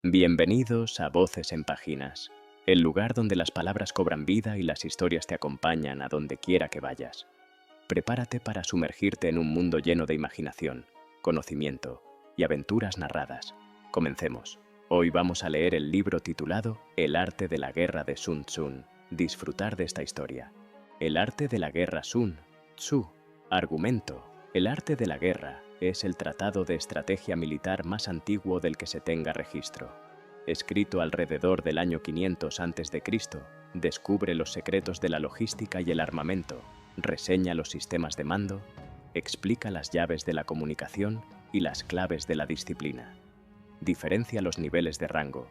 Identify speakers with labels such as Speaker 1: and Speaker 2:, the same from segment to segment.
Speaker 1: Bienvenidos a Voces en Páginas, el lugar donde las palabras cobran vida y las historias te acompañan a donde quiera que vayas. Prepárate para sumergirte en un mundo lleno de imaginación, conocimiento y aventuras narradas. Comencemos. Hoy vamos a leer el libro titulado El arte de la guerra de Sun Tzu. Disfrutar de esta historia. El arte de la guerra Sun Tzu. Argumento. El arte de la guerra es el tratado de estrategia militar más antiguo del que se tenga registro. Escrito alrededor del año 500 a.C., descubre los secretos de la logística y el armamento, reseña los sistemas de mando, explica las llaves de la comunicación y las claves de la disciplina. Diferencia los niveles de rango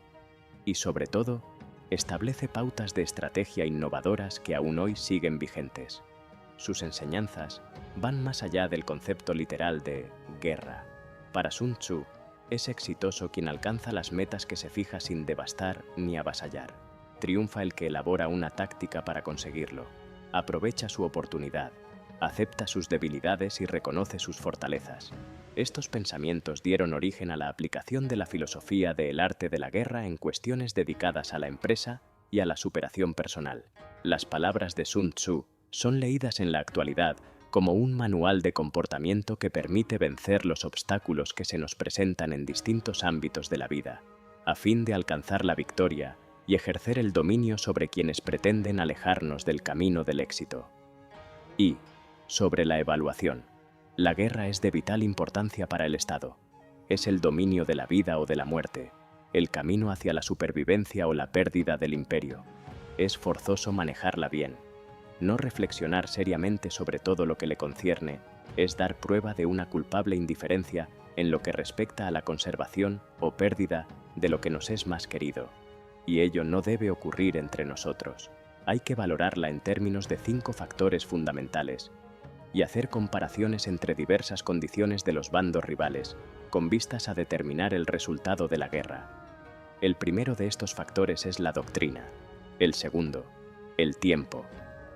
Speaker 1: y, sobre todo, establece pautas de estrategia innovadoras que aún hoy siguen vigentes. Sus enseñanzas van más allá del concepto literal de guerra. Para Sun Tzu, es exitoso quien alcanza las metas que se fija sin devastar ni avasallar. Triunfa el que elabora una táctica para conseguirlo. Aprovecha su oportunidad, acepta sus debilidades y reconoce sus fortalezas. Estos pensamientos dieron origen a la aplicación de la filosofía del arte de la guerra en cuestiones dedicadas a la empresa y a la superación personal. Las palabras de Sun Tzu son leídas en la actualidad como un manual de comportamiento que permite vencer los obstáculos que se nos presentan en distintos ámbitos de la vida, a fin de alcanzar la victoria y ejercer el dominio sobre quienes pretenden alejarnos del camino del éxito. Y, sobre la evaluación, la guerra es de vital importancia para el Estado. Es el dominio de la vida o de la muerte, el camino hacia la supervivencia o la pérdida del imperio. Es forzoso manejarla bien. No reflexionar seriamente sobre todo lo que le concierne es dar prueba de una culpable indiferencia en lo que respecta a la conservación o pérdida de lo que nos es más querido. Y ello no debe ocurrir entre nosotros. Hay que valorarla en términos de 5 factores fundamentales y hacer comparaciones entre diversas condiciones de los bandos rivales, con vistas a determinar el resultado de la guerra. El primero de estos factores es la doctrina, el segundo, el tiempo,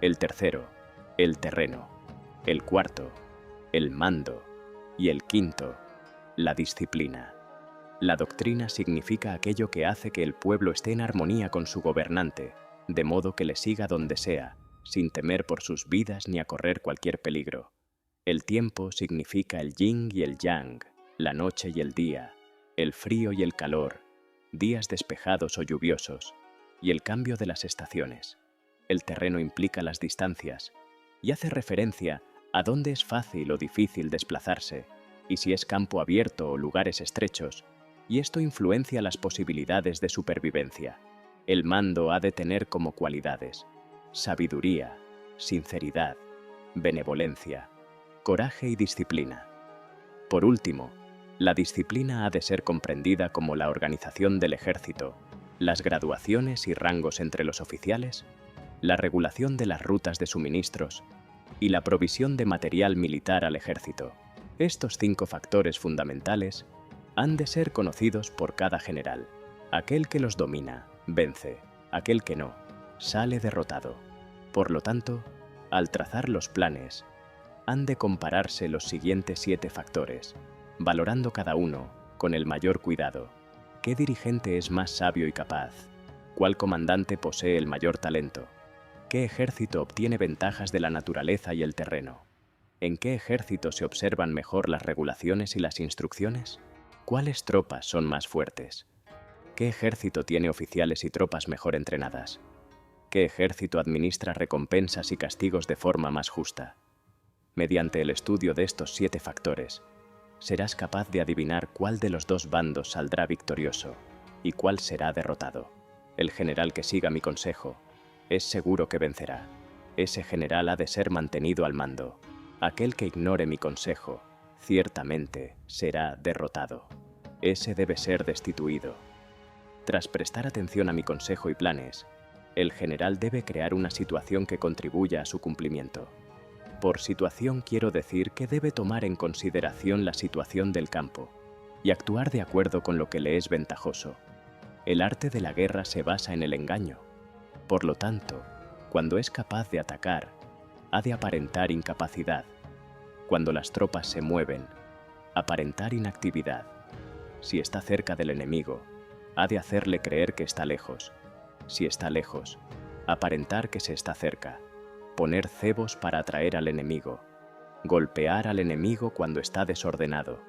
Speaker 1: el tercero, el terreno, el cuarto, el mando y el quinto, la disciplina. La doctrina significa aquello que hace que el pueblo esté en armonía con su gobernante, de modo que le siga donde sea, sin temer por sus vidas ni a correr cualquier peligro. El tiempo significa el yin y el yang, la noche y el día, el frío y el calor, días despejados o lluviosos, y el cambio de las estaciones. El terreno implica las distancias y hace referencia a dónde es fácil o difícil desplazarse, y si es campo abierto o lugares estrechos, y esto influencia las posibilidades de supervivencia. El mando ha de tener como cualidades sabiduría, sinceridad, benevolencia, coraje y disciplina. Por último, la disciplina ha de ser comprendida como la organización del ejército, las graduaciones y rangos entre los oficiales, la regulación de las rutas de suministros y la provisión de material militar al ejército. Estos 5 factores fundamentales han de ser conocidos por cada general. Aquel que los domina, vence; aquel que no, sale derrotado. Por lo tanto, al trazar los planes, han de compararse los siguientes 7 factores, valorando cada uno con el mayor cuidado. ¿Qué dirigente es más sabio y capaz? ¿Cuál comandante posee el mayor talento? ¿Qué ejército obtiene ventajas de la naturaleza y el terreno? ¿En qué ejército se observan mejor las regulaciones y las instrucciones? ¿Cuáles tropas son más fuertes? ¿Qué ejército tiene oficiales y tropas mejor entrenadas? ¿Qué ejército administra recompensas y castigos de forma más justa? Mediante el estudio de estos 7 factores, serás capaz de adivinar cuál de los 2 bandos saldrá victorioso y cuál será derrotado. El general que siga mi consejo es seguro que vencerá. Ese general ha de ser mantenido al mando. Aquel que ignore mi consejo, ciertamente será derrotado. Ese debe ser destituido. Tras prestar atención a mi consejo y planes, el general debe crear una situación que contribuya a su cumplimiento. Por situación quiero decir que debe tomar en consideración la situación del campo y actuar de acuerdo con lo que le es ventajoso. El arte de la guerra se basa en el engaño. Por lo tanto, cuando es capaz de atacar, ha de aparentar incapacidad. Cuando las tropas se mueven, aparentar inactividad. Si está cerca del enemigo, Ha de hacerle creer que está lejos. Si está lejos, aparentar que se está cerca. Poner cebos para atraer al enemigo. Golpear al enemigo cuando está desordenado.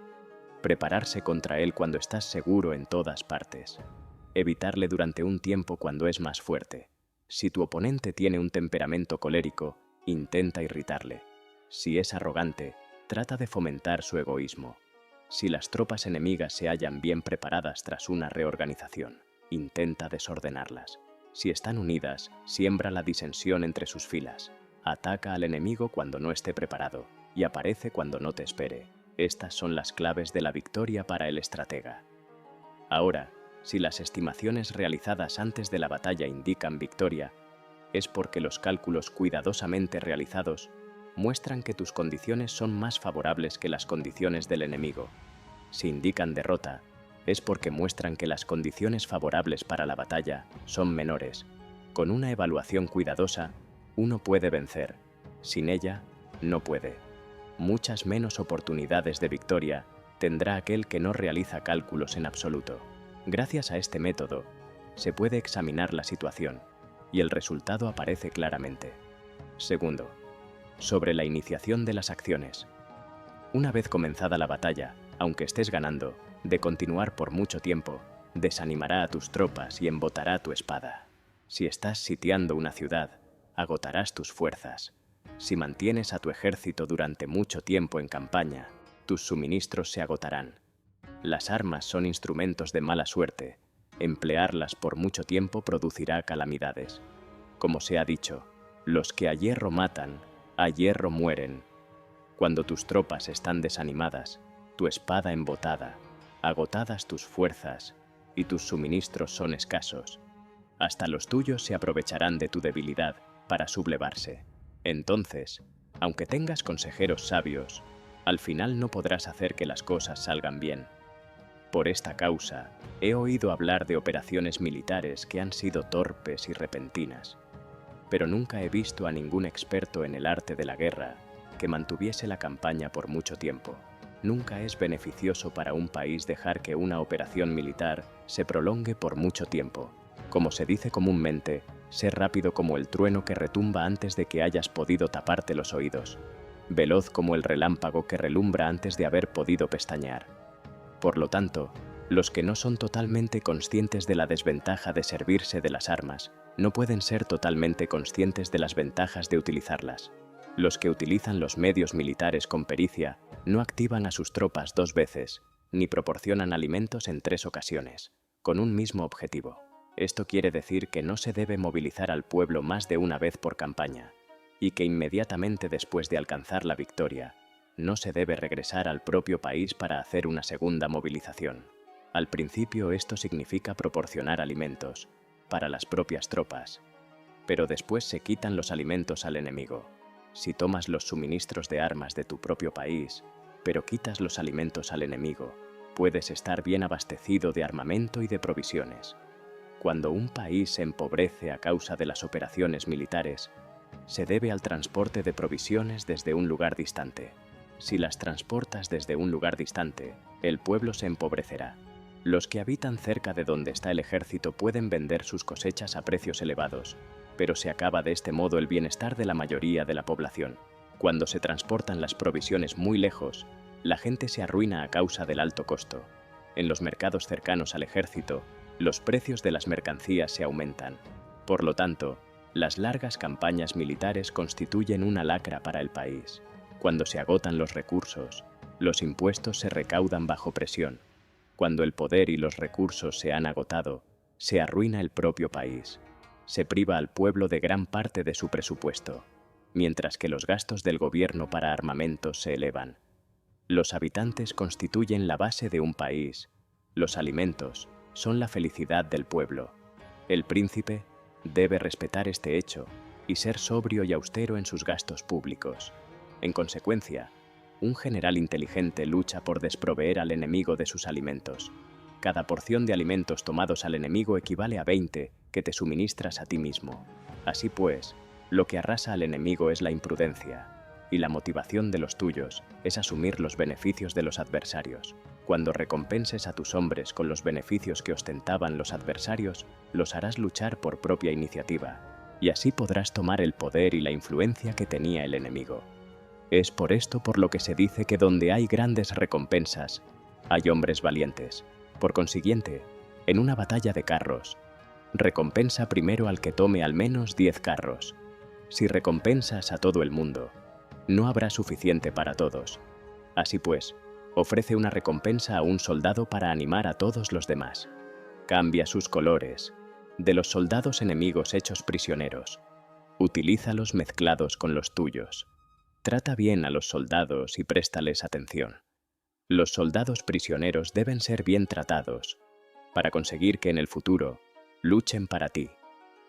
Speaker 1: Prepararse contra él cuando estás seguro en todas partes. Evitarle durante un tiempo cuando es más fuerte. Si tu oponente tiene un temperamento colérico, intenta irritarle. Si es arrogante, trata de fomentar su egoísmo. Si las tropas enemigas se hallan bien preparadas tras una reorganización, intenta desordenarlas. Si están unidas, siembra la disensión entre sus filas. Ataca al enemigo cuando no esté preparado y aparece cuando no te espere. Estas son las claves de la victoria para el estratega. Ahora, si las estimaciones realizadas antes de la batalla indican victoria, es porque los cálculos cuidadosamente realizados muestran que tus condiciones son más favorables que las condiciones del enemigo. Si indican derrota, es porque muestran que las condiciones favorables para la batalla son menores. Con una evaluación cuidadosa, uno puede vencer. Sin ella, no puede. Muchas menos oportunidades de victoria tendrá aquel que no realiza cálculos en absoluto. Gracias a este método, se puede examinar la situación y el resultado aparece claramente. Segundo, sobre la iniciación de las acciones. Una vez comenzada la batalla, aunque estés ganando, de continuar por mucho tiempo, desanimará a tus tropas y embotará tu espada. Si estás sitiando una ciudad, agotarás tus fuerzas. Si mantienes a tu ejército durante mucho tiempo en campaña, tus suministros se agotarán. Las armas son instrumentos de mala suerte. Emplearlas por mucho tiempo producirá calamidades. Como se ha dicho, los que a hierro matan, a hierro mueren. Cuando tus tropas están desanimadas, tu espada embotada, agotadas tus fuerzas y tus suministros son escasos, hasta los tuyos se aprovecharán de tu debilidad para sublevarse. Entonces, aunque tengas consejeros sabios, al final no podrás hacer que las cosas salgan bien. Por esta causa, he oído hablar de operaciones militares que han sido torpes y repentinas, pero nunca he visto a ningún experto en el arte de la guerra que mantuviese la campaña por mucho tiempo. Nunca es beneficioso para un país dejar que una operación militar se prolongue por mucho tiempo. Como se dice comúnmente, sé rápido como el trueno que retumba antes de que hayas podido taparte los oídos. Veloz como el relámpago que relumbra antes de haber podido pestañear. Por lo tanto, los que no son totalmente conscientes de la desventaja de servirse de las armas, no pueden ser totalmente conscientes de las ventajas de utilizarlas. Los que utilizan los medios militares con pericia no activan a sus tropas 2 veces, ni proporcionan alimentos en 3 ocasiones, con un mismo objetivo. Esto quiere decir que no se debe movilizar al pueblo más de una vez por campaña, y que inmediatamente después de alcanzar la victoria, no se debe regresar al propio país para hacer una segunda movilización. Al principio esto significa proporcionar alimentos para las propias tropas, pero después se quitan los alimentos al enemigo. Si tomas los suministros de armas de tu propio país, pero quitas los alimentos al enemigo, puedes estar bien abastecido de armamento y de provisiones. Cuando un país se empobrece a causa de las operaciones militares, se debe al transporte de provisiones desde un lugar distante. Si las transportas desde un lugar distante, el pueblo se empobrecerá. Los que habitan cerca de donde está el ejército pueden vender sus cosechas a precios elevados, pero se acaba de este modo el bienestar de la mayoría de la población. Cuando se transportan las provisiones muy lejos, la gente se arruina a causa del alto costo. En los mercados cercanos al ejército, los precios de las mercancías se aumentan. Por lo tanto, las largas campañas militares constituyen una lacra para el país. Cuando se agotan los recursos, los impuestos se recaudan bajo presión. Cuando el poder y los recursos se han agotado, se arruina el propio país. Se priva al pueblo de gran parte de su presupuesto, mientras que los gastos del gobierno para armamentos se elevan. Los habitantes constituyen la base de un país. Los alimentos son la felicidad del pueblo. El príncipe debe respetar este hecho y ser sobrio y austero en sus gastos públicos. En consecuencia, un general inteligente lucha por desproveer al enemigo de sus alimentos. Cada porción de alimentos tomados al enemigo equivale a 20 que te suministras a ti mismo. Así pues, lo que arrasa al enemigo es la imprudencia, y la motivación de los tuyos es asumir los beneficios de los adversarios. Cuando recompenses a tus hombres con los beneficios que ostentaban los adversarios, los harás luchar por propia iniciativa, y así podrás tomar el poder y la influencia que tenía el enemigo. Es por esto por lo que se dice que donde hay grandes recompensas, hay hombres valientes. Por consiguiente, en una batalla de carros, recompensa primero al que tome al menos 10 carros. Si recompensas a todo el mundo, no habrá suficiente para todos. Así pues, ofrece una recompensa a un soldado para animar a todos los demás. Cambia sus colores. De los soldados enemigos hechos prisioneros, utilízalos mezclados con los tuyos. Trata bien a los soldados y préstales atención. Los soldados prisioneros deben ser bien tratados, para conseguir que en el futuro luchen para ti.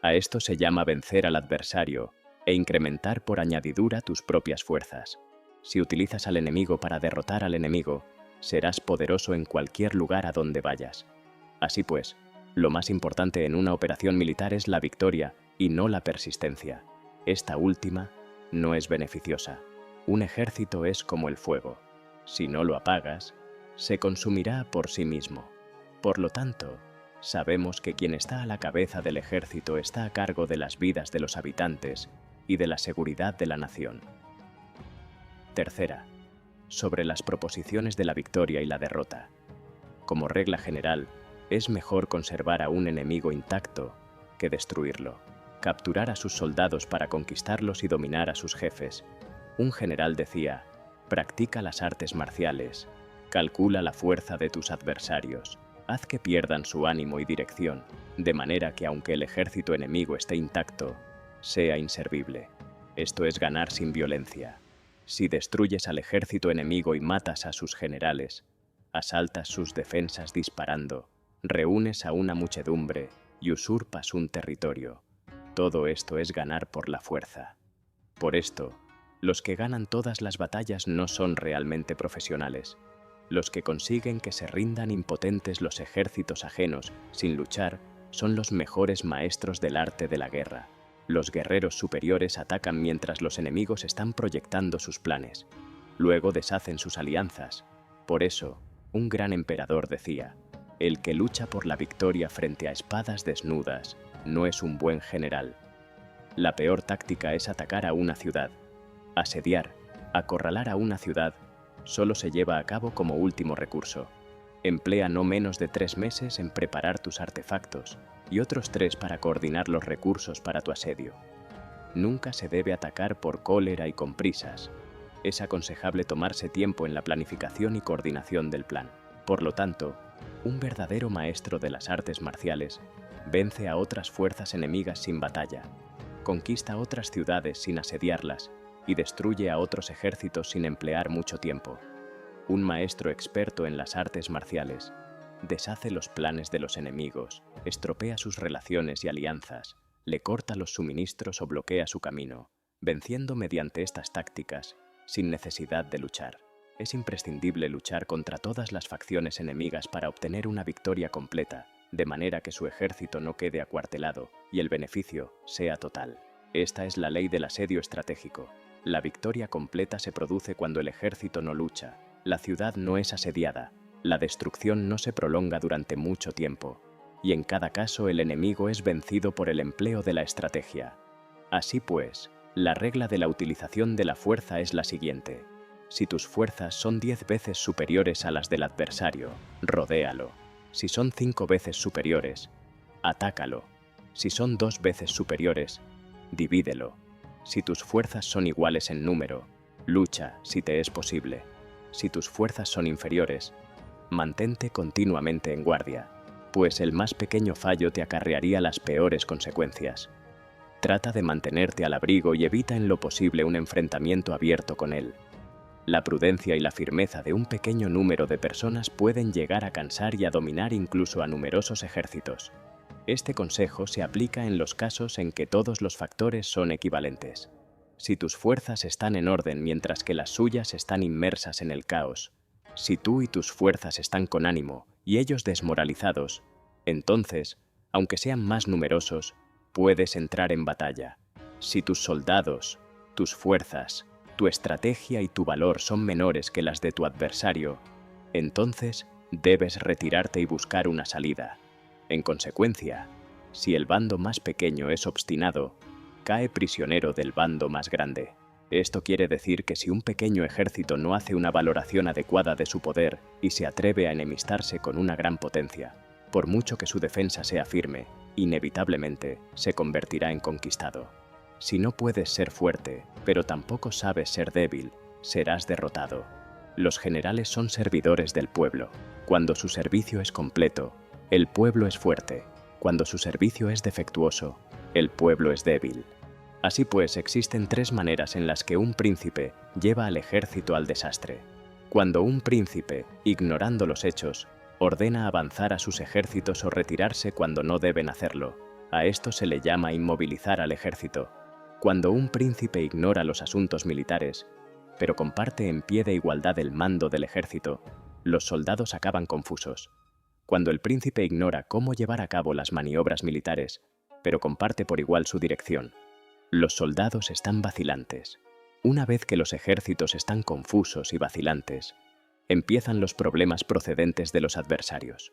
Speaker 1: A esto se llama vencer al adversario e incrementar por añadidura tus propias fuerzas. Si utilizas al enemigo para derrotar al enemigo, serás poderoso en cualquier lugar a donde vayas. Así pues, lo más importante en una operación militar es la victoria y no la persistencia. Esta última no es beneficiosa. Un ejército es como el fuego. Si no lo apagas, se consumirá por sí mismo. Por lo tanto, sabemos que quien está a la cabeza del ejército está a cargo de las vidas de los habitantes y de la seguridad de la nación. Tercera, sobre las proposiciones de la victoria y la derrota. Como regla general, es mejor conservar a un enemigo intacto que destruirlo. Capturar a sus soldados para conquistarlos y dominar a sus jefes. Un general decía: practica las artes marciales, calcula la fuerza de tus adversarios, haz que pierdan su ánimo y dirección, de manera que aunque el ejército enemigo esté intacto, sea inservible. Esto es ganar sin violencia. Si destruyes al ejército enemigo y matas a sus generales, asaltas sus defensas disparando, reúnes a una muchedumbre y usurpas un territorio. Todo esto es ganar por la fuerza. Por esto, los que ganan todas las batallas no son realmente profesionales. Los que consiguen que se rindan impotentes los ejércitos ajenos sin luchar son los mejores maestros del arte de la guerra. Los guerreros superiores atacan mientras los enemigos están proyectando sus planes. Luego deshacen sus alianzas. Por eso, un gran emperador decía: el que lucha por la victoria frente a espadas desnudas no es un buen general. La peor táctica es atacar a una ciudad. Asediar, acorralar a una ciudad, solo se lleva a cabo como último recurso. Emplea no menos de 3 meses en preparar tus artefactos y otros 3 para coordinar los recursos para tu asedio. Nunca se debe atacar por cólera y con prisas. Es aconsejable tomarse tiempo en la planificación y coordinación del plan. Por lo tanto, un verdadero maestro de las artes marciales vence a otras fuerzas enemigas sin batalla, conquista otras ciudades sin asediarlas y destruye a otros ejércitos sin emplear mucho tiempo. Un maestro experto en las artes marciales deshace los planes de los enemigos, estropea sus relaciones y alianzas, le corta los suministros o bloquea su camino, venciendo mediante estas tácticas, sin necesidad de luchar. Es imprescindible luchar contra todas las facciones enemigas para obtener una victoria completa, de manera que su ejército no quede acuartelado y el beneficio sea total. Esta es la ley del asedio estratégico. La victoria completa se produce cuando el ejército no lucha, la ciudad no es asediada, la destrucción no se prolonga durante mucho tiempo, y en cada caso el enemigo es vencido por el empleo de la estrategia. Así pues, la regla de la utilización de la fuerza es la siguiente: si tus fuerzas son 10 veces superiores a las del adversario, rodéalo. Si son 5 veces superiores, atácalo. Si son 2 veces superiores, divídelo. Si tus fuerzas son iguales en número, lucha si te es posible. Si tus fuerzas son inferiores, mantente continuamente en guardia, pues el más pequeño fallo te acarrearía las peores consecuencias. Trata de mantenerte al abrigo y evita en lo posible un enfrentamiento abierto con él. La prudencia y la firmeza de un pequeño número de personas pueden llegar a cansar y a dominar incluso a numerosos ejércitos. Este consejo se aplica en los casos en que todos los factores son equivalentes. Si tus fuerzas están en orden mientras que las suyas están inmersas en el caos, si tú y tus fuerzas están con ánimo y ellos desmoralizados, entonces, aunque sean más numerosos, puedes entrar en batalla. Si tus soldados, tus fuerzas, tu estrategia y tu valor son menores que las de tu adversario, Entonces, debes retirarte y buscar una salida. En consecuencia, si el bando más pequeño es obstinado, cae prisionero del bando más grande. Esto quiere decir que si un pequeño ejército no hace una valoración adecuada de su poder y se atreve a enemistarse con una gran potencia, por mucho que su defensa sea firme, inevitablemente se convertirá en conquistado. Si no puedes ser fuerte, pero tampoco sabes ser débil, serás derrotado. Los generales son servidores del pueblo. Cuando su servicio es completo, el pueblo es fuerte. Cuando su servicio es defectuoso, el pueblo es débil. Así pues, existen tres maneras en las que un príncipe lleva al ejército al desastre. Cuando un príncipe, ignorando los hechos, ordena avanzar a sus ejércitos o retirarse cuando no deben hacerlo, a esto se le llama inmovilizar al ejército. Cuando un príncipe ignora los asuntos militares, pero comparte en pie de igualdad el mando del ejército, los soldados acaban confusos. Cuando el príncipe ignora cómo llevar a cabo las maniobras militares, pero comparte por igual su dirección, los soldados están vacilantes. Una vez que los ejércitos están confusos y vacilantes, empiezan los problemas procedentes de los adversarios.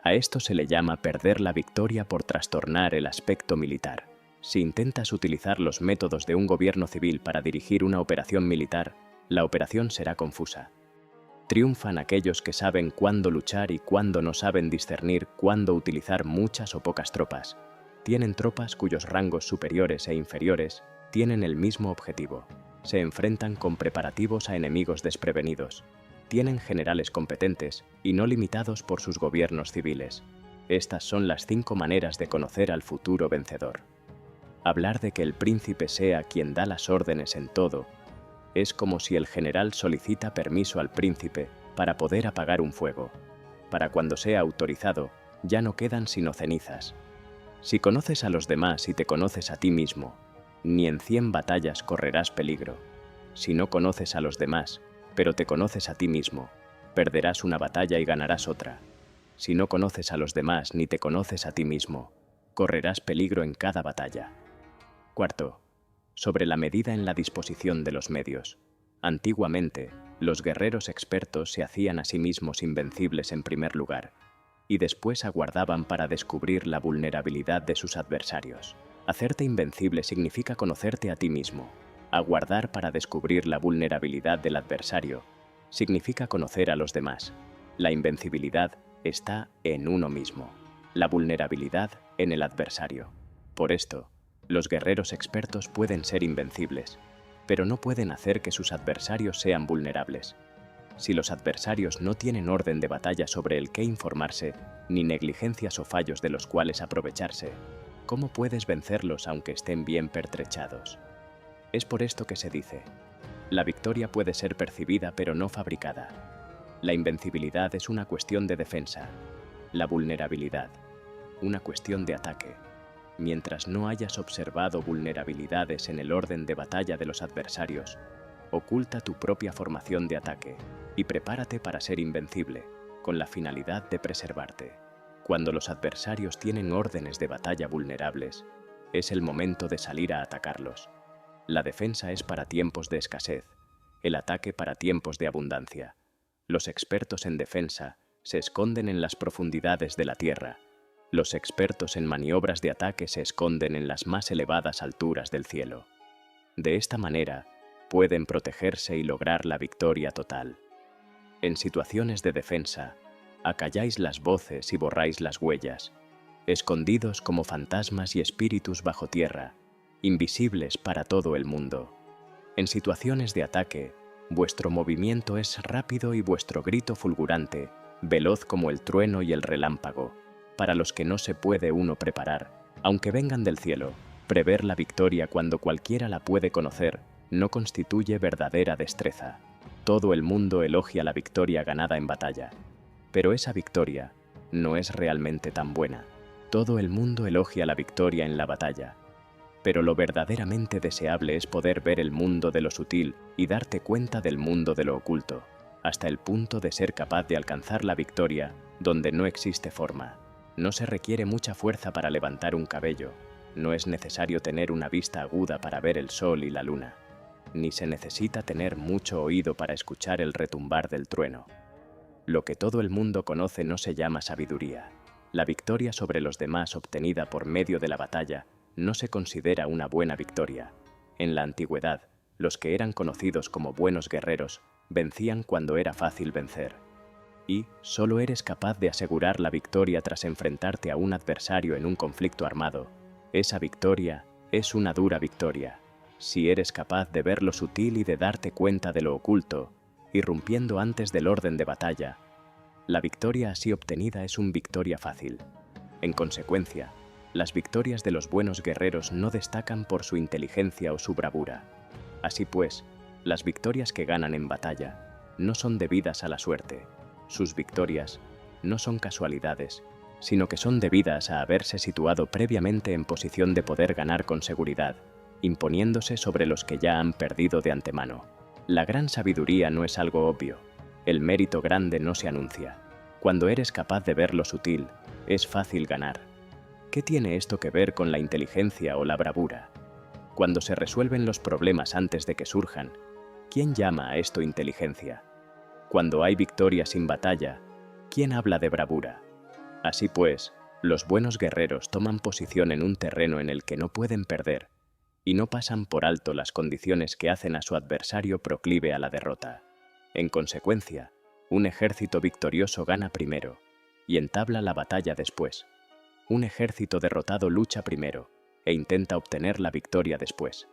Speaker 1: A esto se le llama perder la victoria por trastornar el aspecto militar. Si intentas utilizar los métodos de un gobierno civil para dirigir una operación militar, la operación será confusa. Triunfan aquellos que saben cuándo luchar y cuándo no saben discernir cuándo utilizar muchas o pocas tropas. Tienen tropas cuyos rangos superiores e inferiores tienen el mismo objetivo. Se enfrentan con preparativos a enemigos desprevenidos. Tienen generales competentes y no limitados por sus gobiernos civiles. Estas son las 5 maneras de conocer al futuro vencedor. Hablar de que el príncipe sea quien da las órdenes en todo es como si el general solicita permiso al príncipe para poder apagar un fuego. Para cuando sea autorizado, ya no quedan sino cenizas. Si conoces a los demás y te conoces a ti mismo, ni en 100 batallas correrás peligro. Si no conoces a los demás, pero te conoces a ti mismo, perderás una batalla y ganarás otra. Si no conoces a los demás ni te conoces a ti mismo, correrás peligro en cada batalla. Cuarto, sobre la medida en la disposición de los medios. Antiguamente, los guerreros expertos se hacían a sí mismos invencibles en primer lugar, y después aguardaban para descubrir la vulnerabilidad de sus adversarios. Hacerte invencible significa conocerte a ti mismo. Aguardar para descubrir la vulnerabilidad del adversario significa conocer a los demás. La invencibilidad está en uno mismo, la vulnerabilidad en el adversario. Por esto, los guerreros expertos pueden ser invencibles, pero no pueden hacer que sus adversarios sean vulnerables. Si los adversarios no tienen orden de batalla sobre el que informarse, ni negligencias o fallos de los cuales aprovecharse, ¿cómo puedes vencerlos aunque estén bien pertrechados? Es por esto que se dice, la victoria puede ser percibida pero no fabricada. La invencibilidad es una cuestión de defensa, la vulnerabilidad, una cuestión de ataque. Mientras no hayas observado vulnerabilidades en el orden de batalla de los adversarios, oculta tu propia formación de ataque y prepárate para ser invencible, con la finalidad de preservarte. Cuando los adversarios tienen órdenes de batalla vulnerables, es el momento de salir a atacarlos. La defensa es para tiempos de escasez, el ataque para tiempos de abundancia. Los expertos en defensa se esconden en las profundidades de la tierra. Los expertos en maniobras de ataque se esconden en las más elevadas alturas del cielo. De esta manera, pueden protegerse y lograr la victoria total. En situaciones de defensa, acalláis las voces y borráis las huellas, escondidos como fantasmas y espíritus bajo tierra, invisibles para todo el mundo. En situaciones de ataque, vuestro movimiento es rápido y vuestro grito fulgurante, veloz como el trueno y el relámpago. Para los que no se puede uno preparar, aunque vengan del cielo, prever la victoria cuando cualquiera la puede conocer, no constituye verdadera destreza. Todo el mundo elogia la victoria ganada en batalla, pero esa victoria no es realmente tan buena. Todo el mundo elogia la victoria en la batalla, pero lo verdaderamente deseable es poder ver el mundo de lo sutil y darte cuenta del mundo de lo oculto, hasta el punto de ser capaz de alcanzar la victoria donde no existe forma. No se requiere mucha fuerza para levantar un cabello, no es necesario tener una vista aguda para ver el sol y la luna, ni se necesita tener mucho oído para escuchar el retumbar del trueno. Lo que todo el mundo conoce no se llama sabiduría. La victoria sobre los demás obtenida por medio de la batalla no se considera una buena victoria. En la antigüedad, los que eran conocidos como buenos guerreros vencían cuando era fácil vencer. Y solo eres capaz de asegurar la victoria tras enfrentarte a un adversario en un conflicto armado. Esa victoria es una dura victoria. Si eres capaz de ver lo sutil y de darte cuenta de lo oculto, irrumpiendo antes del orden de batalla, la victoria así obtenida es una victoria fácil. En consecuencia, las victorias de los buenos guerreros no destacan por su inteligencia o su bravura. Así pues, las victorias que ganan en batalla no son debidas a la suerte. Sus victorias no son casualidades, sino que son debidas a haberse situado previamente en posición de poder ganar con seguridad, imponiéndose sobre los que ya han perdido de antemano. La gran sabiduría no es algo obvio. El mérito grande no se anuncia. Cuando eres capaz de ver lo sutil, es fácil ganar. ¿Qué tiene esto que ver con la inteligencia o la bravura? Cuando se resuelven los problemas antes de que surjan, ¿quién llama a esto inteligencia? Cuando hay victoria sin batalla, ¿quién habla de bravura? Así pues, los buenos guerreros toman posición en un terreno en el que no pueden perder, y no pasan por alto las condiciones que hacen a su adversario proclive a la derrota. En consecuencia, un ejército victorioso gana primero, y entabla la batalla después. Un ejército derrotado lucha primero, e intenta obtener la victoria después.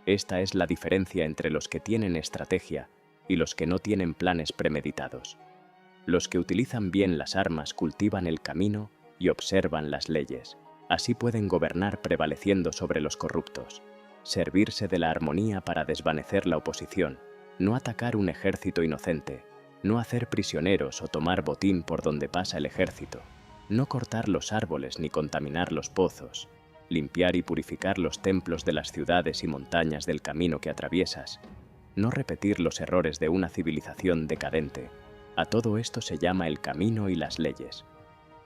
Speaker 1: Esta es la diferencia entre los que tienen estrategia y los que no tienen planes premeditados. Los que utilizan bien las armas cultivan el camino y observan las leyes. Así pueden gobernar prevaleciendo sobre los corruptos, servirse de la armonía para desvanecer la oposición, no atacar un ejército inocente, no hacer prisioneros o tomar botín por donde pasa el ejército, no cortar los árboles ni contaminar los pozos, limpiar y purificar los templos de las ciudades y montañas del camino que atraviesas, no repetir los errores de una civilización decadente. A todo esto se llama el camino y las leyes.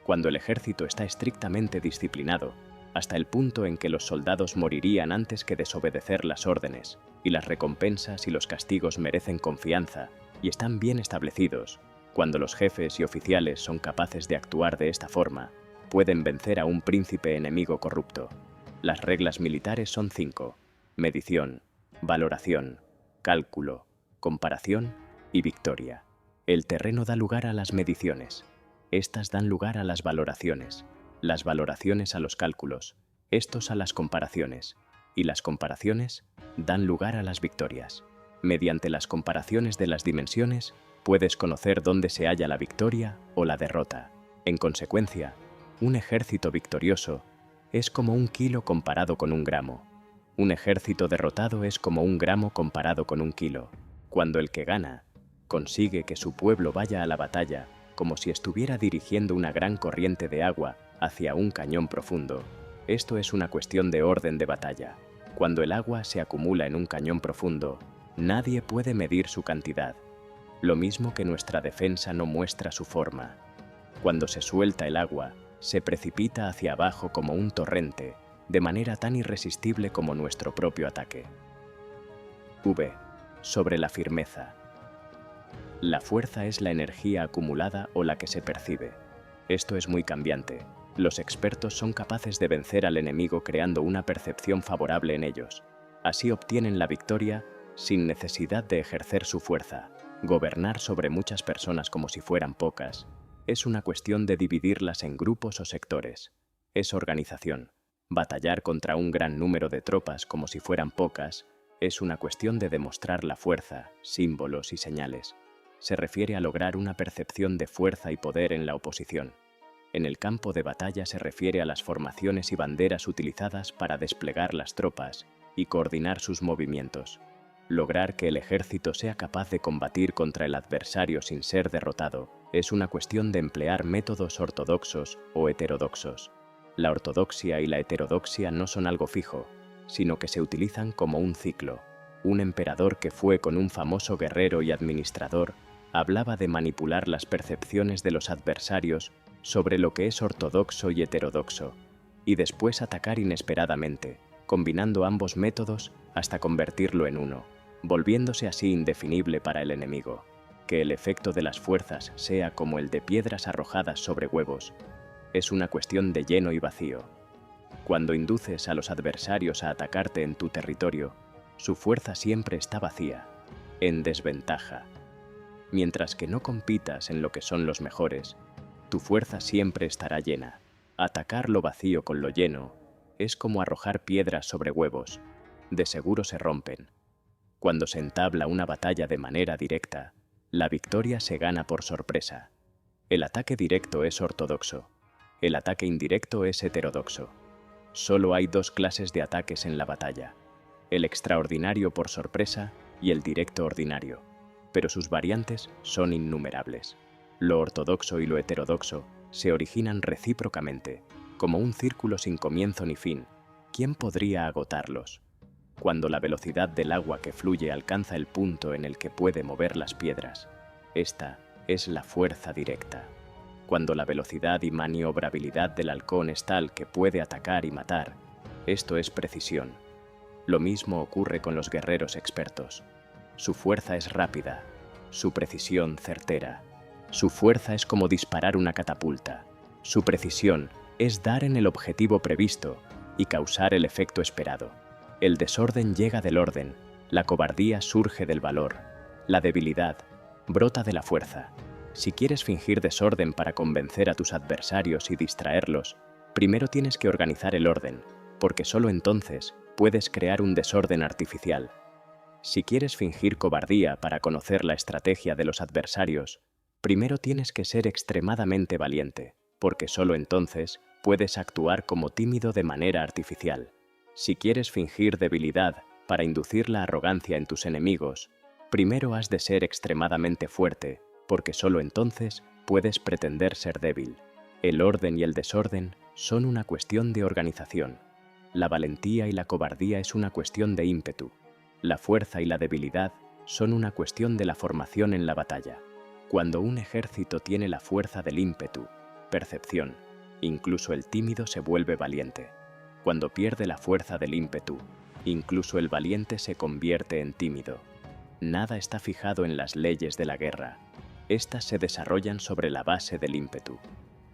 Speaker 1: Cuando el ejército está estrictamente disciplinado, hasta el punto en que los soldados morirían antes que desobedecer las órdenes, y las recompensas y los castigos merecen confianza y están bien establecidos, cuando los jefes y oficiales son capaces de actuar de esta forma, pueden vencer a un príncipe enemigo corrupto. Las reglas militares son 5: medición, valoración, cálculo, comparación y victoria. El terreno da lugar a las mediciones. Estas dan lugar a las valoraciones a los cálculos, estos a las comparaciones, y las comparaciones dan lugar a las victorias. Mediante las comparaciones de las dimensiones, puedes conocer dónde se halla la victoria o la derrota. En consecuencia, un ejército victorioso es como 1 kilo comparado con 1 gramo. Un ejército derrotado es como 1 gramo comparado con 1 kilo. Cuando el que gana consigue que su pueblo vaya a la batalla como si estuviera dirigiendo una gran corriente de agua hacia un cañón profundo, esto es una cuestión de orden de batalla. Cuando el agua se acumula en un cañón profundo, nadie puede medir su cantidad. Lo mismo que nuestra defensa no muestra su forma. Cuando se suelta el agua, se precipita hacia abajo como un torrente, de manera tan irresistible como nuestro propio ataque. V. Sobre la firmeza. La fuerza es la energía acumulada o la que se percibe. Esto es muy cambiante. Los expertos son capaces de vencer al enemigo creando una percepción favorable en ellos. Así obtienen la victoria sin necesidad de ejercer su fuerza. Gobernar sobre muchas personas como si fueran pocas es una cuestión de dividirlas en grupos o sectores. Es organización. Batallar contra un gran número de tropas como si fueran pocas es una cuestión de demostrar la fuerza, símbolos y señales. Se refiere a lograr una percepción de fuerza y poder en la oposición. En el campo de batalla se refiere a las formaciones y banderas utilizadas para desplegar las tropas y coordinar sus movimientos. Lograr que el ejército sea capaz de combatir contra el adversario sin ser derrotado es una cuestión de emplear métodos ortodoxos o heterodoxos. La ortodoxia y la heterodoxia no son algo fijo, sino que se utilizan como un ciclo. Un emperador que fue con un famoso guerrero y administrador hablaba de manipular las percepciones de los adversarios sobre lo que es ortodoxo y heterodoxo, y después atacar inesperadamente, combinando ambos métodos hasta convertirlo en uno, volviéndose así indefinible para el enemigo. Que el efecto de las fuerzas sea como el de piedras arrojadas sobre huevos, es una cuestión de lleno y vacío. Cuando induces a los adversarios a atacarte en tu territorio, su fuerza siempre está vacía, en desventaja. Mientras que no compitas en lo que son los mejores, tu fuerza siempre estará llena. Atacar lo vacío con lo lleno es como arrojar piedras sobre huevos, de seguro se rompen. Cuando se entabla una batalla de manera directa, la victoria se gana por sorpresa. El ataque directo es ortodoxo, el ataque indirecto es heterodoxo. Solo hay dos clases de ataques en la batalla: el extraordinario por sorpresa y el directo ordinario, pero sus variantes son innumerables. Lo ortodoxo y lo heterodoxo se originan recíprocamente, como un círculo sin comienzo ni fin. ¿Quién podría agotarlos? Cuando la velocidad del agua que fluye alcanza el punto en el que puede mover las piedras, esta es la fuerza directa. Cuando la velocidad y maniobrabilidad del halcón es tal que puede atacar y matar, esto es precisión. Lo mismo ocurre con los guerreros expertos. Su fuerza es rápida, su precisión certera. Su fuerza es como disparar una catapulta. Su precisión es dar en el objetivo previsto y causar el efecto esperado. El desorden llega del orden, la cobardía surge del valor, la debilidad brota de la fuerza. Si quieres fingir desorden para convencer a tus adversarios y distraerlos, primero tienes que organizar el orden, porque solo entonces puedes crear un desorden artificial. Si quieres fingir cobardía para conocer la estrategia de los adversarios, primero tienes que ser extremadamente valiente, porque solo entonces puedes actuar como tímido de manera artificial. Si quieres fingir debilidad para inducir la arrogancia en tus enemigos, primero has de ser extremadamente fuerte, porque solo entonces puedes pretender ser débil. El orden y el desorden son una cuestión de organización. La valentía y la cobardía es una cuestión de ímpetu. La fuerza y la debilidad son una cuestión de la formación en la batalla. Cuando un ejército tiene la fuerza del ímpetu, percepción, incluso el tímido se vuelve valiente. Cuando pierde la fuerza del ímpetu, incluso el valiente se convierte en tímido. Nada está fijado en las leyes de la guerra. Estas se desarrollan sobre la base del ímpetu.